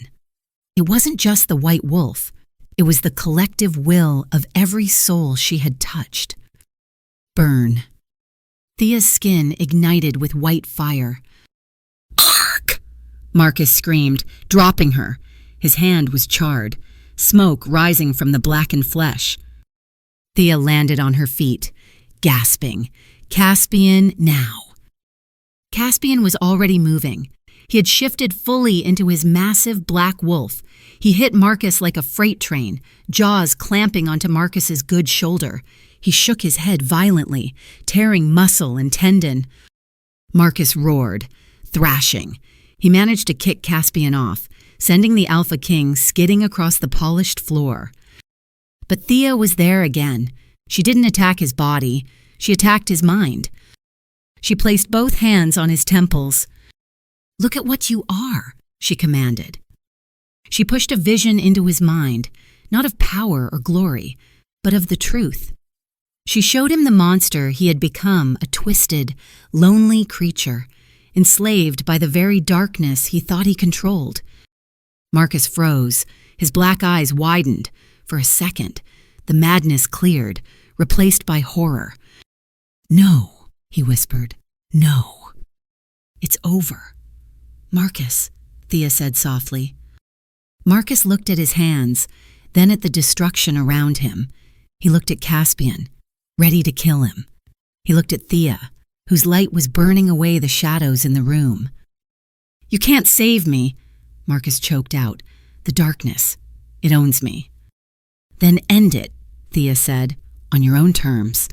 It wasn't just the white wolf. It was the collective will of every soul she had touched. Burn. Thea's skin ignited with white fire. Ark! Marcus screamed, dropping her. His hand was charred, smoke rising from the blackened flesh. Thea landed on her feet, gasping, Caspian now. Caspian was already moving. He had shifted fully into his massive black wolf. He hit Marcus like a freight train, jaws clamping onto Marcus's good shoulder. He shook his head violently, tearing muscle and tendon. Marcus roared, thrashing. He managed to kick Caspian off, sending the Alpha King skidding across the polished floor. But Thea was there again. She didn't attack his body. She attacked his mind. She placed both hands on his temples. Look at what you are, she commanded. She pushed a vision into his mind, not of power or glory, but of the truth. She showed him the monster he had become, a twisted, lonely creature, enslaved by the very darkness he thought he controlled. Marcus froze. His black eyes widened. For a second, the madness cleared, replaced by horror. No, he whispered. No. It's over. Marcus, Thea said softly. Marcus looked at his hands, then at the destruction around him. He looked at Caspian, ready to kill him. He looked at Thea, whose light was burning away the shadows in the room. You can't save me, Marcus choked out. The darkness. It owns me. Then end it, Thea said, on your own terms.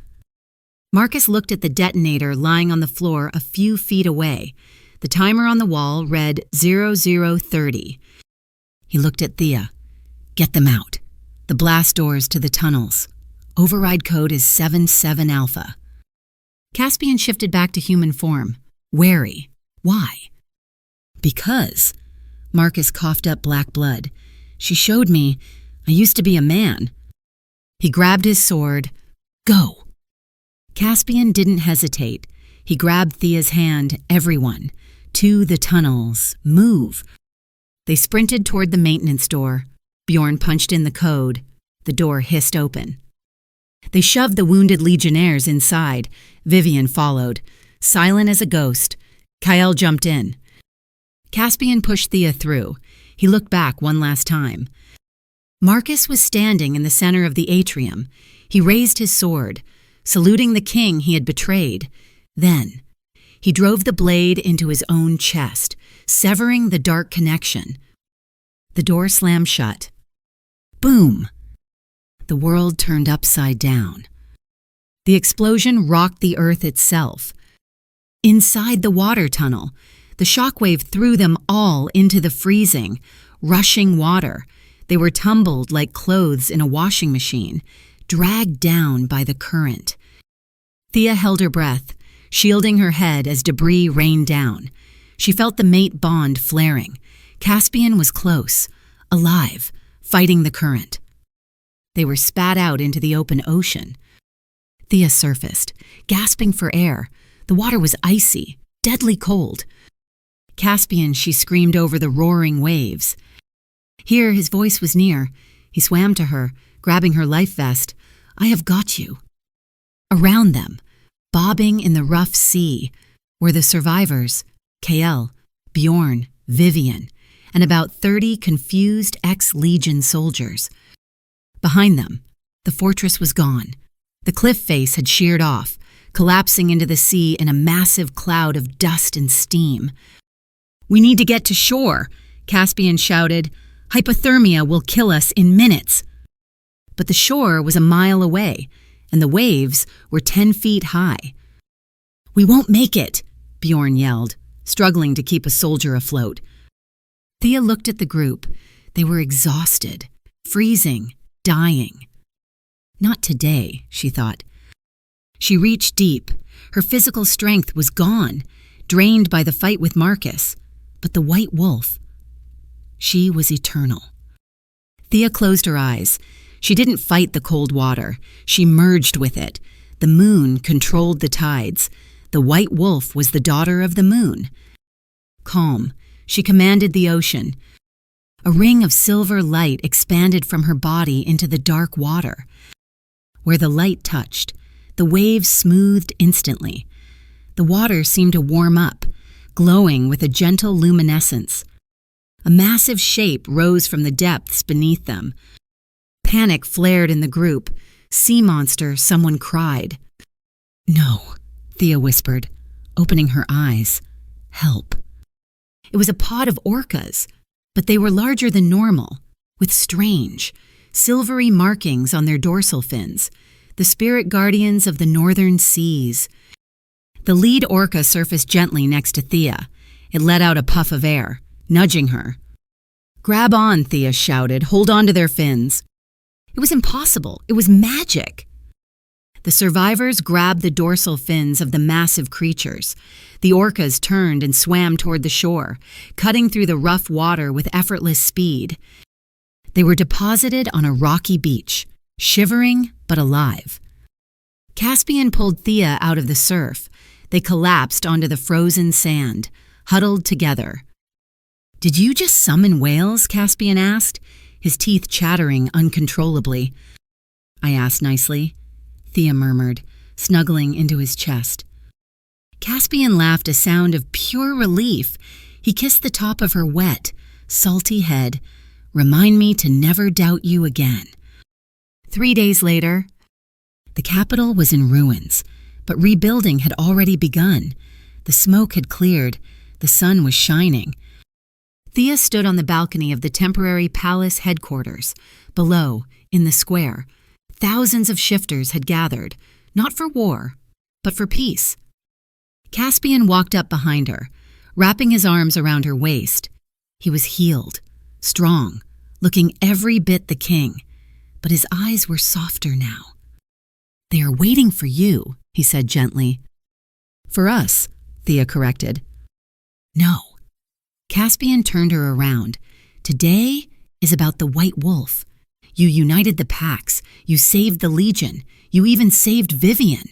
Marcus looked at the detonator lying on the floor a few feet away. The timer on the wall read 0030. He looked at Thea. Get them out. The blast doors to the tunnels. Override code is 77 Alpha. Caspian shifted back to human form, wary. Why? Because. Marcus coughed up black blood. She showed me I used to be a man. He grabbed his sword. Go. Caspian didn't hesitate. He grabbed Thea's hand. Everyone. To the tunnels. Move. They sprinted toward the maintenance door. Bjorn punched in the code. The door hissed open. They shoved the wounded legionnaires inside. Vivian followed, silent as a ghost. Kyle jumped in. Caspian pushed Thea through. He looked back one last time. Marcus was standing in the center of the atrium. He raised his sword, saluting the king he had betrayed. Then, he drove the blade into his own chest, severing the dark connection. The door slammed shut. Boom! The world turned upside down. The explosion rocked the earth itself. Inside the water tunnel, the shockwave threw them all into the freezing, rushing water. They were tumbled like clothes in a washing machine, dragged down by the current. Thea held her breath, shielding her head as debris rained down. She felt the mate bond flaring. Caspian was close, alive, fighting the current. They were spat out into the open ocean. Thea surfaced, gasping for air. The water was icy, deadly cold. Caspian, she screamed over the roaring waves. Here, his voice was near. He swam to her, grabbing her life vest. I have got you. Around them, bobbing in the rough sea, were the survivors, Kael, Bjorn, Vivian, and about 30 confused ex-Legion soldiers. Behind them, the fortress was gone. The cliff face had sheared off, collapsing into the sea in a massive cloud of dust and steam. We need to get to shore, Caspian shouted. Hypothermia will kill us in minutes. But the shore was a mile away, and the waves were 10 feet high. We won't make it, Bjorn yelled, struggling to keep a soldier afloat. Thea looked at the group. They were exhausted, freezing, dying. Not today, she thought. She reached deep. Her physical strength was gone, drained by the fight with Marcus. But the white wolf, she was eternal. Thea closed her eyes. She didn't fight the cold water. She merged with it. The moon controlled the tides. The white wolf was the daughter of the moon. Calm, she commanded the ocean. A ring of silver light expanded from her body into the dark water. Where the light touched, the waves smoothed instantly. The water seemed to warm up, glowing with a gentle luminescence. A massive shape rose from the depths beneath them. Panic flared in the group. Sea monster, someone cried. No, Thea whispered, opening her eyes. Help. It was a pod of orcas, but they were larger than normal, with strange, silvery markings on their dorsal fins, the spirit guardians of the northern seas. The lead orca surfaced gently next to Thea. It let out a puff of air, nudging her. Grab on, Thea shouted. Hold on to their fins. It was impossible. It was magic. The survivors grabbed the dorsal fins of the massive creatures. The orcas turned and swam toward the shore, cutting through the rough water with effortless speed. They were deposited on a rocky beach, shivering but alive. Caspian pulled Thea out of the surf. They collapsed onto the frozen sand, huddled together. Did you just summon whales? Caspian asked, his teeth chattering uncontrollably. I asked nicely. Thea murmured, snuggling into his chest. Caspian laughed a sound of pure relief. He kissed the top of her wet, salty head. Remind me to never doubt you again. 3 days later, the capital was in ruins, but rebuilding had already begun. The smoke had cleared. The sun was shining. Thea stood on the balcony of the temporary palace headquarters. Below, in the square, thousands of shifters had gathered, not for war, but for peace. Caspian walked up behind her, wrapping his arms around her waist. He was healed, strong, looking every bit the king, but his eyes were softer now. They are waiting for you, he said gently. For us, Thea corrected. No. Caspian turned her around. Today is about the white wolf. You united the packs. You saved the Legion. You even saved Vivian.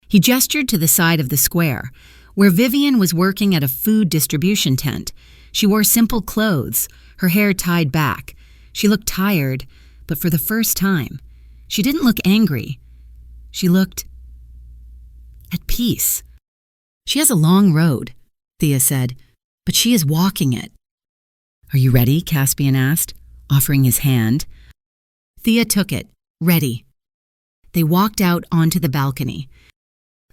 He gestured to the side of the square, where Vivian was working at a food distribution tent. She wore simple clothes, her hair tied back. She looked tired, but for the first time, she didn't look angry. She looked at peace. She has a long road, Thea said. but she is walking it. "Are you ready?" Caspian asked, offering his hand. Thea took it, ready. They walked out onto the balcony.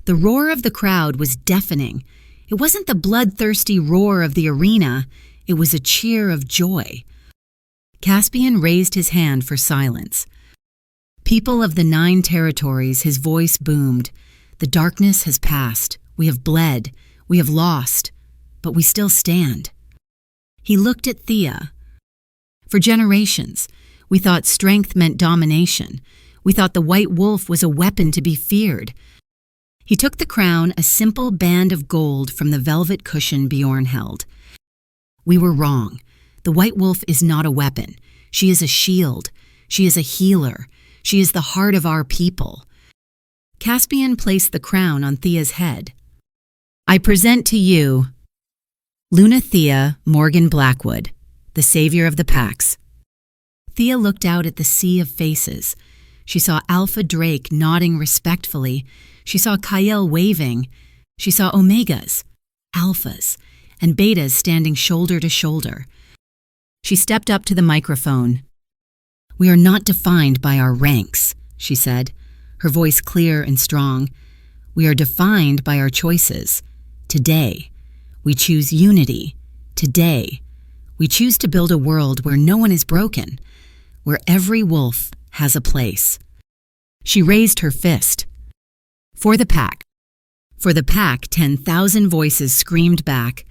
The roar of the crowd was deafening. It wasn't the bloodthirsty roar of the arena, it was a cheer of joy. Caspian raised his hand for silence. "People of the 9 territories," his voice boomed. "The darkness has passed. We have bled. We have lost. But we still stand." He looked at Thea. "For generations, we thought strength meant domination. We thought the white wolf was a weapon to be feared." He took the crown, a simple band of gold from the velvet cushion Bjorn held. "We were wrong. The white wolf is not a weapon. She is a shield. She is a healer. She is the heart of our people." Caspian placed the crown on Thea's head. "I present to you Luna Thea Morgan Blackwood, the savior of the Pax." Thea looked out at the sea of faces. She saw Alpha Drake nodding respectfully. She saw Kyle waving. She saw Omegas, Alphas, and Betas standing shoulder to shoulder. She stepped up to the microphone. "We are not defined by our ranks," she said, her voice clear and strong. "We are defined by our choices. Today, we choose unity. Today, we choose to build a world where no one is broken, where every wolf has a place." She raised her fist. "For the pack." For the pack, 10,000 voices screamed back.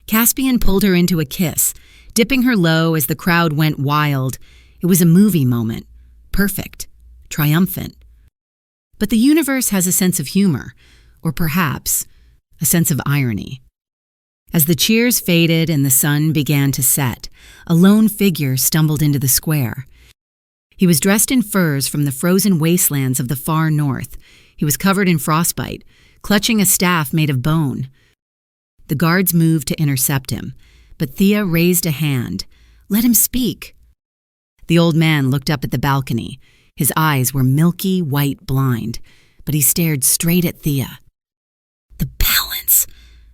Caspian pulled her into a kiss, dipping her low as the crowd went wild. It was a movie moment. Perfect. Triumphant. But the universe has a sense of humor, or perhaps a sense of irony. As the cheers faded and the sun began to set, a lone figure stumbled into the square. He was dressed in furs from the frozen wastelands of the far north. He was covered in frostbite, clutching a staff made of bone. The guards moved to intercept him, but Thea raised a hand. "Let him speak." The old man looked up at the balcony. His eyes were milky white blind, but he stared straight at Thea. "The balance,"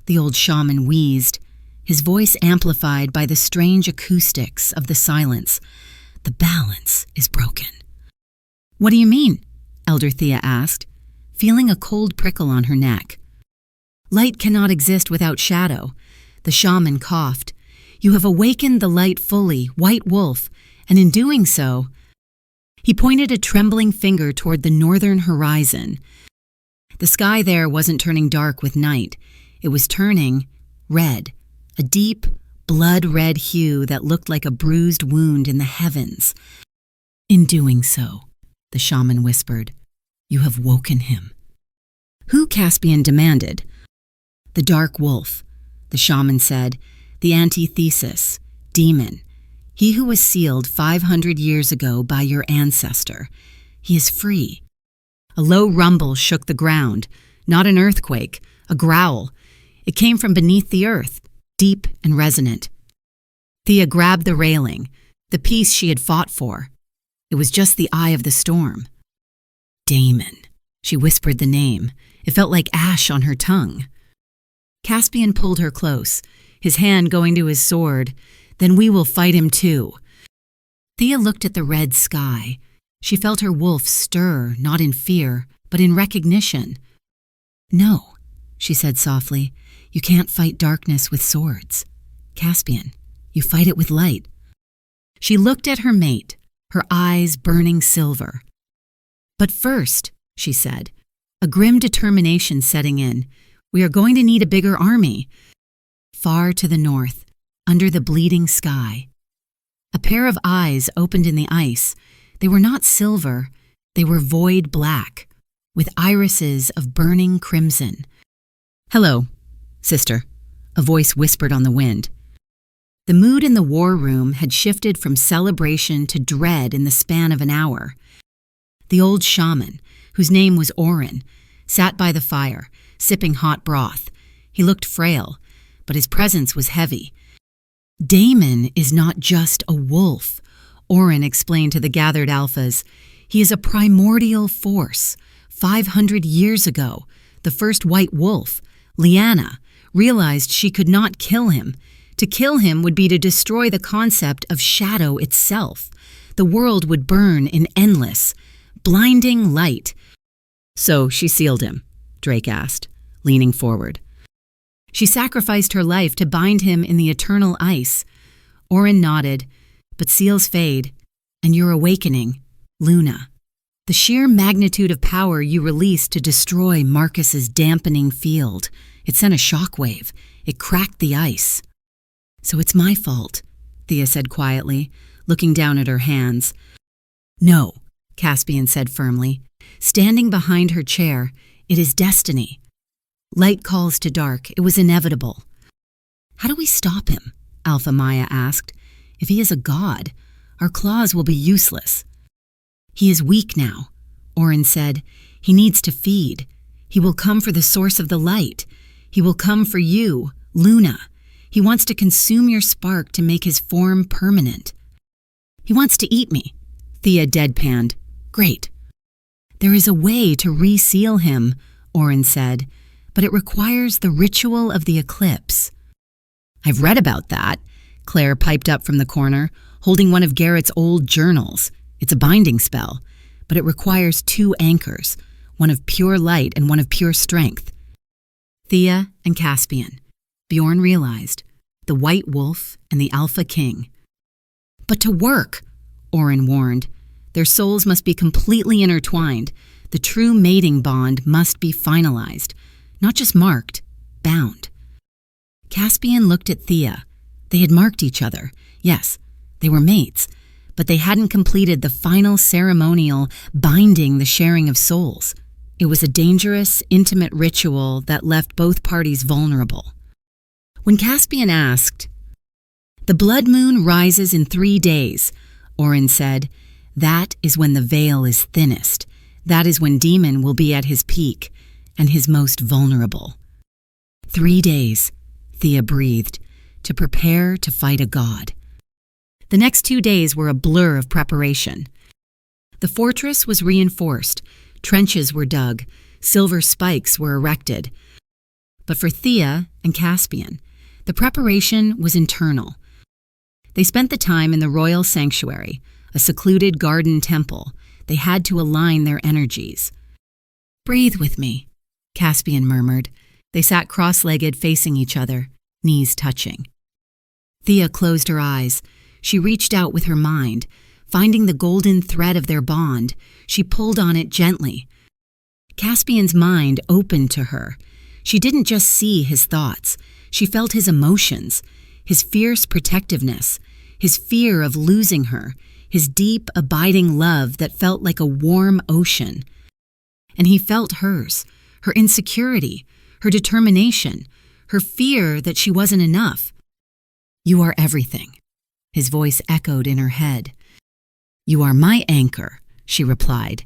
the old shaman wheezed, his voice amplified by the strange acoustics of the silence. "The balance is broken." "What do you mean?" Elder Thea asked, feeling a cold prickle on her neck. "Light cannot exist without shadow." The shaman coughed. "You have awakened the light fully, White Wolf, and in doing so..." He pointed a trembling finger toward the northern horizon. The sky there wasn't turning dark with night. It was turning red, a deep, blood-red hue that looked like a bruised wound in the heavens. "In doing so," the shaman whispered, "you have woken him." "Who?" Caspian demanded. "The dark wolf," the shaman said, "the antithesis, demon. He who was sealed 500 years ago by your ancestor. He is free." A low rumble shook the ground, not an earthquake, a growl. It came from beneath the earth, deep and resonant. Thea grabbed the railing, the piece she had fought for. It was just the eye of the storm. "Damon." She whispered the name. It felt like ash on her tongue. Caspian pulled her close, his hand going to his sword. "Then we will fight him too." Thea looked at the red sky. She felt her wolf stir, not in fear, but in recognition. "No," she said softly, "you can't fight darkness with swords. Caspian, you fight it with light." She looked at her mate, her eyes burning silver. "But first," she said, a grim determination setting in, "we are going to need a bigger army." Far to the north, under the bleeding sky, a pair of eyes opened in the ice. They were not silver, they were void black, with irises of burning crimson. "Hello, sister," a voice whispered on the wind. The mood in the war room had shifted from celebration to dread in the span of an hour. The old shaman, whose name was Orin, sat by the fire, sipping hot broth. He looked frail, but his presence was heavy. "Damon is not just a wolf," Orin explained to the gathered alphas. "He is a primordial force. 500 years ago, the first white wolf, Liana, realized she could not kill him. To kill him would be to destroy the concept of shadow itself. The world would burn in endless, blinding light. So she sealed him, Drake asked, leaning forward. She sacrificed her life to bind him in the eternal ice. Oren nodded, but seals fade, and you're awakening, Luna. The sheer magnitude of power you released to destroy Marcus's dampening field. It sent a shockwave. It cracked the ice. So it's my fault, Thea said quietly, looking down at her hands. No, Caspian said firmly. Standing behind her chair, it is destiny. Light calls to dark. It was inevitable. How do we stop him? Alpha Maya asked. If he is a god, our claws will be useless. He is weak now, Oren said. He needs to feed. He will come for the source of the light. He will come for you, Luna. He wants to consume your spark to make his form permanent. He wants to eat me, Thea deadpanned. Great. There is a way to reseal him, Oren said, but it requires the ritual of the eclipse. I've read about that, Claire piped up from the corner, holding one of Garrett's old journals. It's a binding spell, but it requires 2 anchors, one of pure light and one of pure strength. Thea and Caspian, Bjorn realized, the White Wolf and the Alpha King. But to work, Oren warned, their souls must be completely intertwined. The true mating bond must be finalized, not just marked, bound. Caspian looked at Thea. They had marked each other. Yes, they were mates, but they hadn't completed the final ceremonial binding the sharing of souls. It was a dangerous, intimate ritual that left both parties vulnerable. When Caspian asked, "The blood moon rises in 3 days," Oren said, "that is when the veil is thinnest. That is when Demon will be at his peak and his most vulnerable." 3 days, Thea breathed, to prepare to fight a god. The next 2 days were a blur of preparation. The fortress was reinforced, trenches were dug, silver spikes were erected. But for Thea and Caspian, the preparation was internal. They spent the time in the royal sanctuary, a secluded garden temple. They had to align their energies. "Breathe with me," Caspian murmured. They sat cross-legged facing each other, knees touching. Thea closed her eyes. She reached out with her mind. Finding the golden thread of their bond, she pulled on it gently. Caspian's mind opened to her. She didn't just see his thoughts. She felt his emotions, his fierce protectiveness, his fear of losing her, his deep, abiding love that felt like a warm ocean. And he felt hers, her insecurity, her determination, her fear that she wasn't enough. "You are everything," his voice echoed in her head. "You are my anchor," she replied.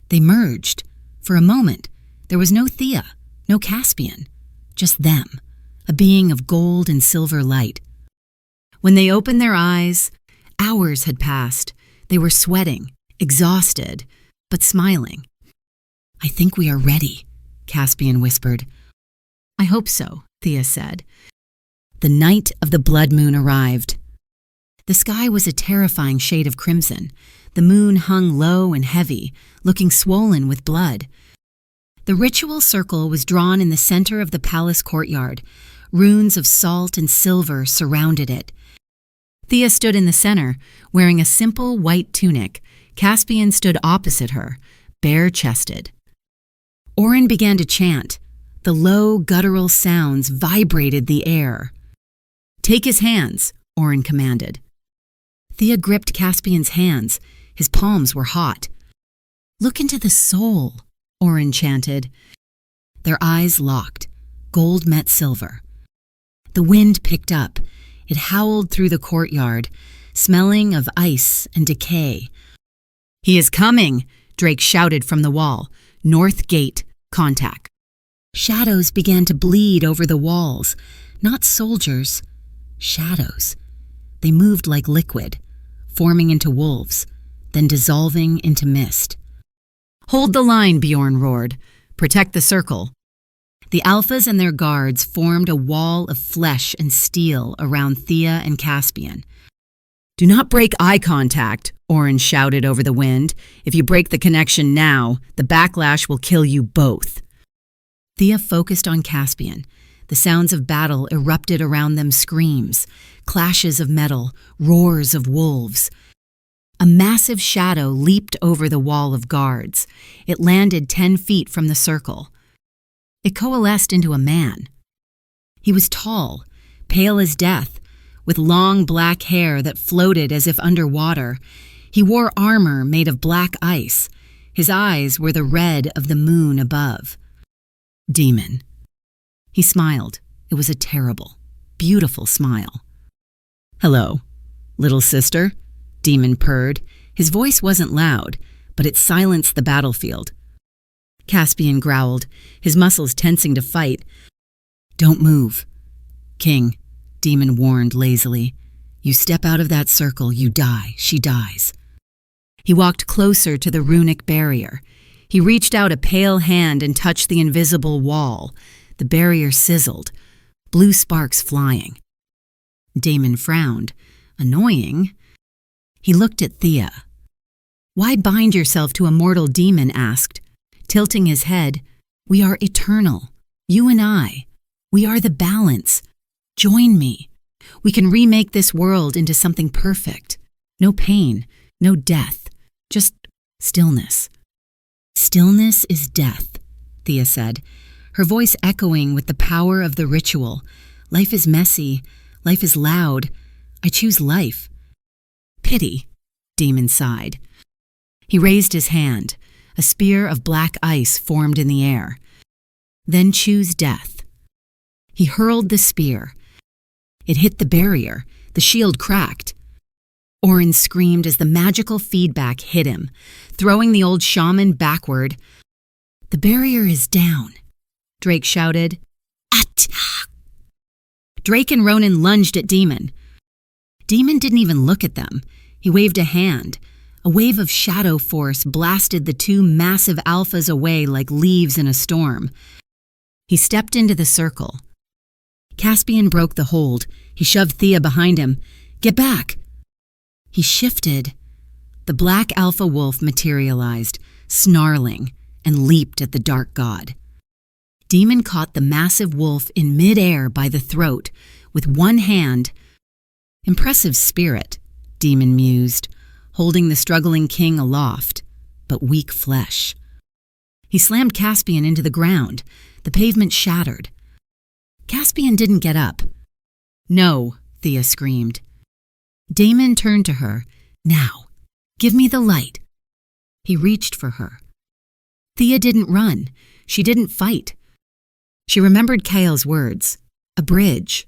They merged. For a moment, there was no Thea, no Caspian, just them, a being of gold and silver light. When they opened their eyes, hours had passed. They were sweating, exhausted, but smiling. "I think we are ready," Caspian whispered. "I hope so," Thea said. The night of the blood moon arrived. The sky was a terrifying shade of crimson. The moon hung low and heavy, looking swollen with blood. The ritual circle was drawn in the center of the palace courtyard. Runes of salt and silver surrounded it. Thea stood in the center, wearing a simple white tunic. Caspian stood opposite her, bare-chested. Oren began to chant. The low, guttural sounds vibrated the air. "Take his hands," Oren commanded. Thea gripped Caspian's hands. His palms were hot. "Look into the soul," Oren chanted. Their eyes locked. Gold met silver. The wind picked up. It howled through the courtyard, smelling of ice and decay. "He is coming," Drake shouted from the wall. "North gate, contact." Shadows began to bleed over the walls. Not soldiers, shadows. They moved like liquid, forming into wolves, then dissolving into mist. "Hold the line," Bjorn roared. "Protect the circle." The Alphas and their guards formed a wall of flesh and steel around Thea and Caspian. "Do not break eye contact," Oren shouted over the wind. "If you break the connection now, the backlash will kill you both." Thea focused on Caspian. The sounds of battle erupted around them: screams, clashes of metal, roars of wolves. A massive shadow leaped over the wall of guards. It landed 10 feet from the circle. It coalesced into a man. He was tall, pale as death, with long black hair that floated as if underwater. He wore armor made of black ice. His eyes were the red of the moon above. "Demon." He smiled. It was a terrible, beautiful smile. "Hello, little sister," Demon purred. His voice wasn't loud, but it silenced the battlefield. Caspian growled, his muscles tensing to fight. "Don't move." "King," Demon warned lazily. "You step out of that circle, you die. She dies." He walked closer to the runic barrier. He reached out a pale hand and touched the invisible wall. The barrier sizzled, blue sparks flying. Damon frowned. Annoying. He looked at Thea. "Why bind yourself to a mortal?" Demon asked, tilting his head. "We are eternal. You and I. We are the balance. Join me. We can remake this world into something perfect. No pain, no death, just stillness." "Stillness is death," Thea said, her voice echoing with the power of the ritual. "Life is messy. Life is loud. I choose life." "Pity," Demon sighed. He raised his hand. A spear of black ice formed in the air. "Then choose death." He hurled the spear. It hit the barrier. The shield cracked. Oren screamed as the magical feedback hit him, throwing the old shaman backward. "The barrier is down," Drake shouted. "Attack!" Drake and Ronan lunged at Demon. Demon didn't even look at them. He waved a hand. A wave of shadow force blasted the two massive alphas away like leaves in a storm. He stepped into the circle. Caspian broke the hold. He shoved Thea behind him. "Get back!" He shifted. The black alpha wolf materialized, snarling, and leaped at the dark god. Demon caught the massive wolf in midair by the throat with one hand. "Impressive spirit," Demon mused, holding the struggling king aloft, but weak flesh. He slammed Caspian into the ground. The pavement shattered. Caspian didn't get up. "No," Thea screamed. Damon turned to her. "Now, give me the light." He reached for her. Thea didn't run. She didn't fight. She remembered Kael's words. A bridge.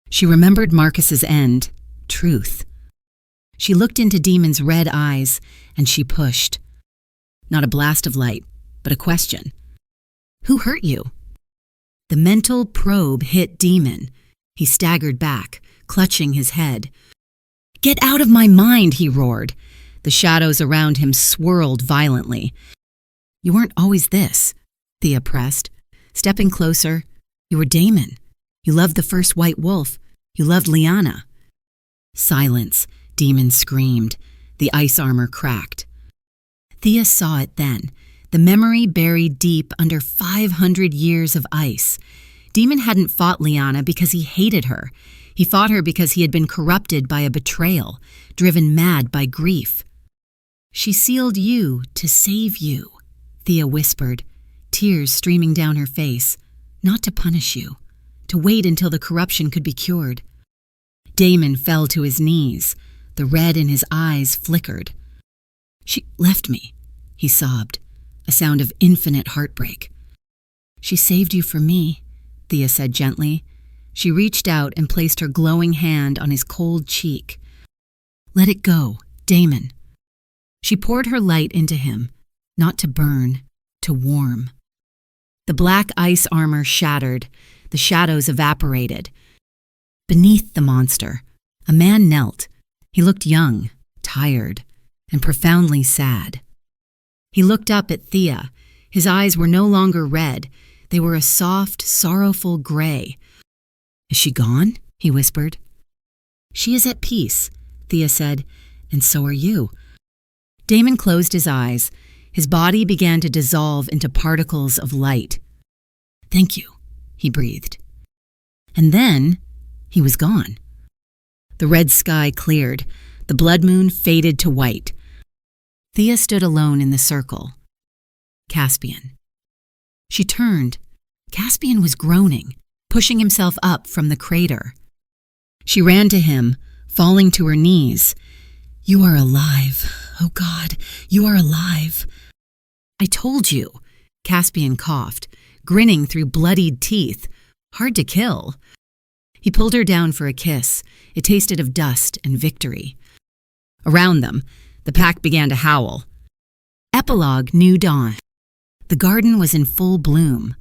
She remembered Marcus's end. Truth. She looked into Demon's red eyes, and she pushed. Not a blast of light, but a question. "Who hurt you?" The mental probe hit Demon. He staggered back, clutching his head. "Get out of my mind," he roared. The shadows around him swirled violently. "You weren't always this," Thea pressed, stepping closer. "You were Damon. You loved the first white wolf. You loved Liana." "Silence," Demon screamed. The ice armor cracked. Thea saw it then, the memory buried deep under 500 years of ice. Demon hadn't fought Liana because he hated her. He fought her because he had been corrupted by a betrayal, driven mad by grief. "She sealed you to save you," Thea whispered, tears streaming down her face. "Not to punish you, to wait until the corruption could be cured." Damon fell to his knees. The red in his eyes flickered. "She left me," he sobbed, a sound of infinite heartbreak. "She saved you for me," Thea said gently. She reached out and placed her glowing hand on his cold cheek. "Let it go, Damon." She poured her light into him, not to burn, to warm. The black ice armor shattered. The shadows evaporated. Beneath the monster, a man knelt. He looked young, tired, and profoundly sad. He looked up at Thea. His eyes were no longer red. They were a soft, sorrowful gray. "Is she gone?" he whispered. "She is at peace," Thea said, "and so are you." Damon closed his eyes. His body began to dissolve into particles of light. "Thank you," he breathed. And then he was gone. The red sky cleared. The blood moon faded to white. Thea stood alone in the circle. Caspian. She turned. Caspian was groaning, pushing himself up from the crater. She ran to him, falling to her knees. "You are alive. Oh God, you are alive." "I told you," Caspian coughed, grinning through bloodied teeth. "Hard to kill." He pulled her down for a kiss. It tasted of dust and victory. Around them, the pack began to howl. Epilogue New Dawn. The garden was in full bloom.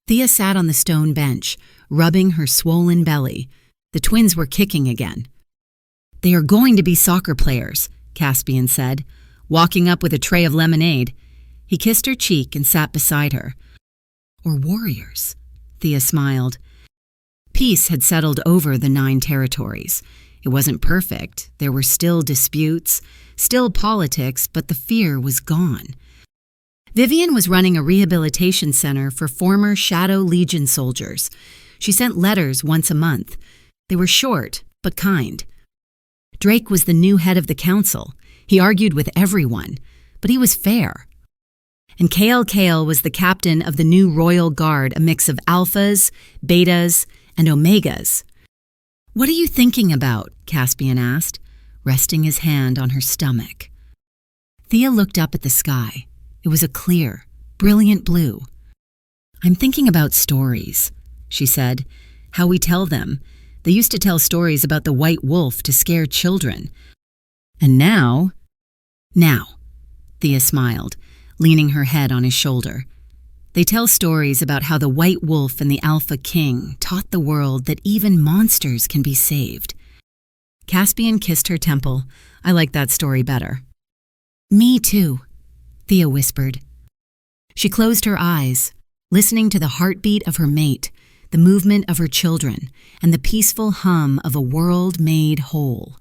Thea sat on the stone bench, rubbing her swollen belly. The twins were kicking again. "They are going to be soccer players," Caspian said, walking up with a tray of lemonade. He kissed her cheek and sat beside her. "Or warriors," Thea smiled. Peace had settled over the 9 territories. It wasn't perfect. There were still disputes, still politics, but the fear was gone. Vivian was running a rehabilitation center for former Shadow Legion soldiers. She sent letters once a month. They were short, but kind. Drake was the new head of the council. He argued with everyone, but he was fair. And Kale was the captain of the new Royal Guard, a mix of alphas, betas, and omegas. "What are you thinking about?" Caspian asked, resting his hand on her stomach. Thea looked up at the sky. It was a clear, brilliant blue. "I'm thinking about stories," she said. "How we tell them. They used to tell stories about the white wolf to scare children. And now..." "Now," Thea smiled, leaning her head on his shoulder. "They tell stories about how the white wolf and the alpha king taught the world that even monsters can be saved." Caspian kissed her temple. "I like that story better." "Me too," Thea whispered. She closed her eyes, listening to the heartbeat of her mate, the movement of her children, and the peaceful hum of a world made whole.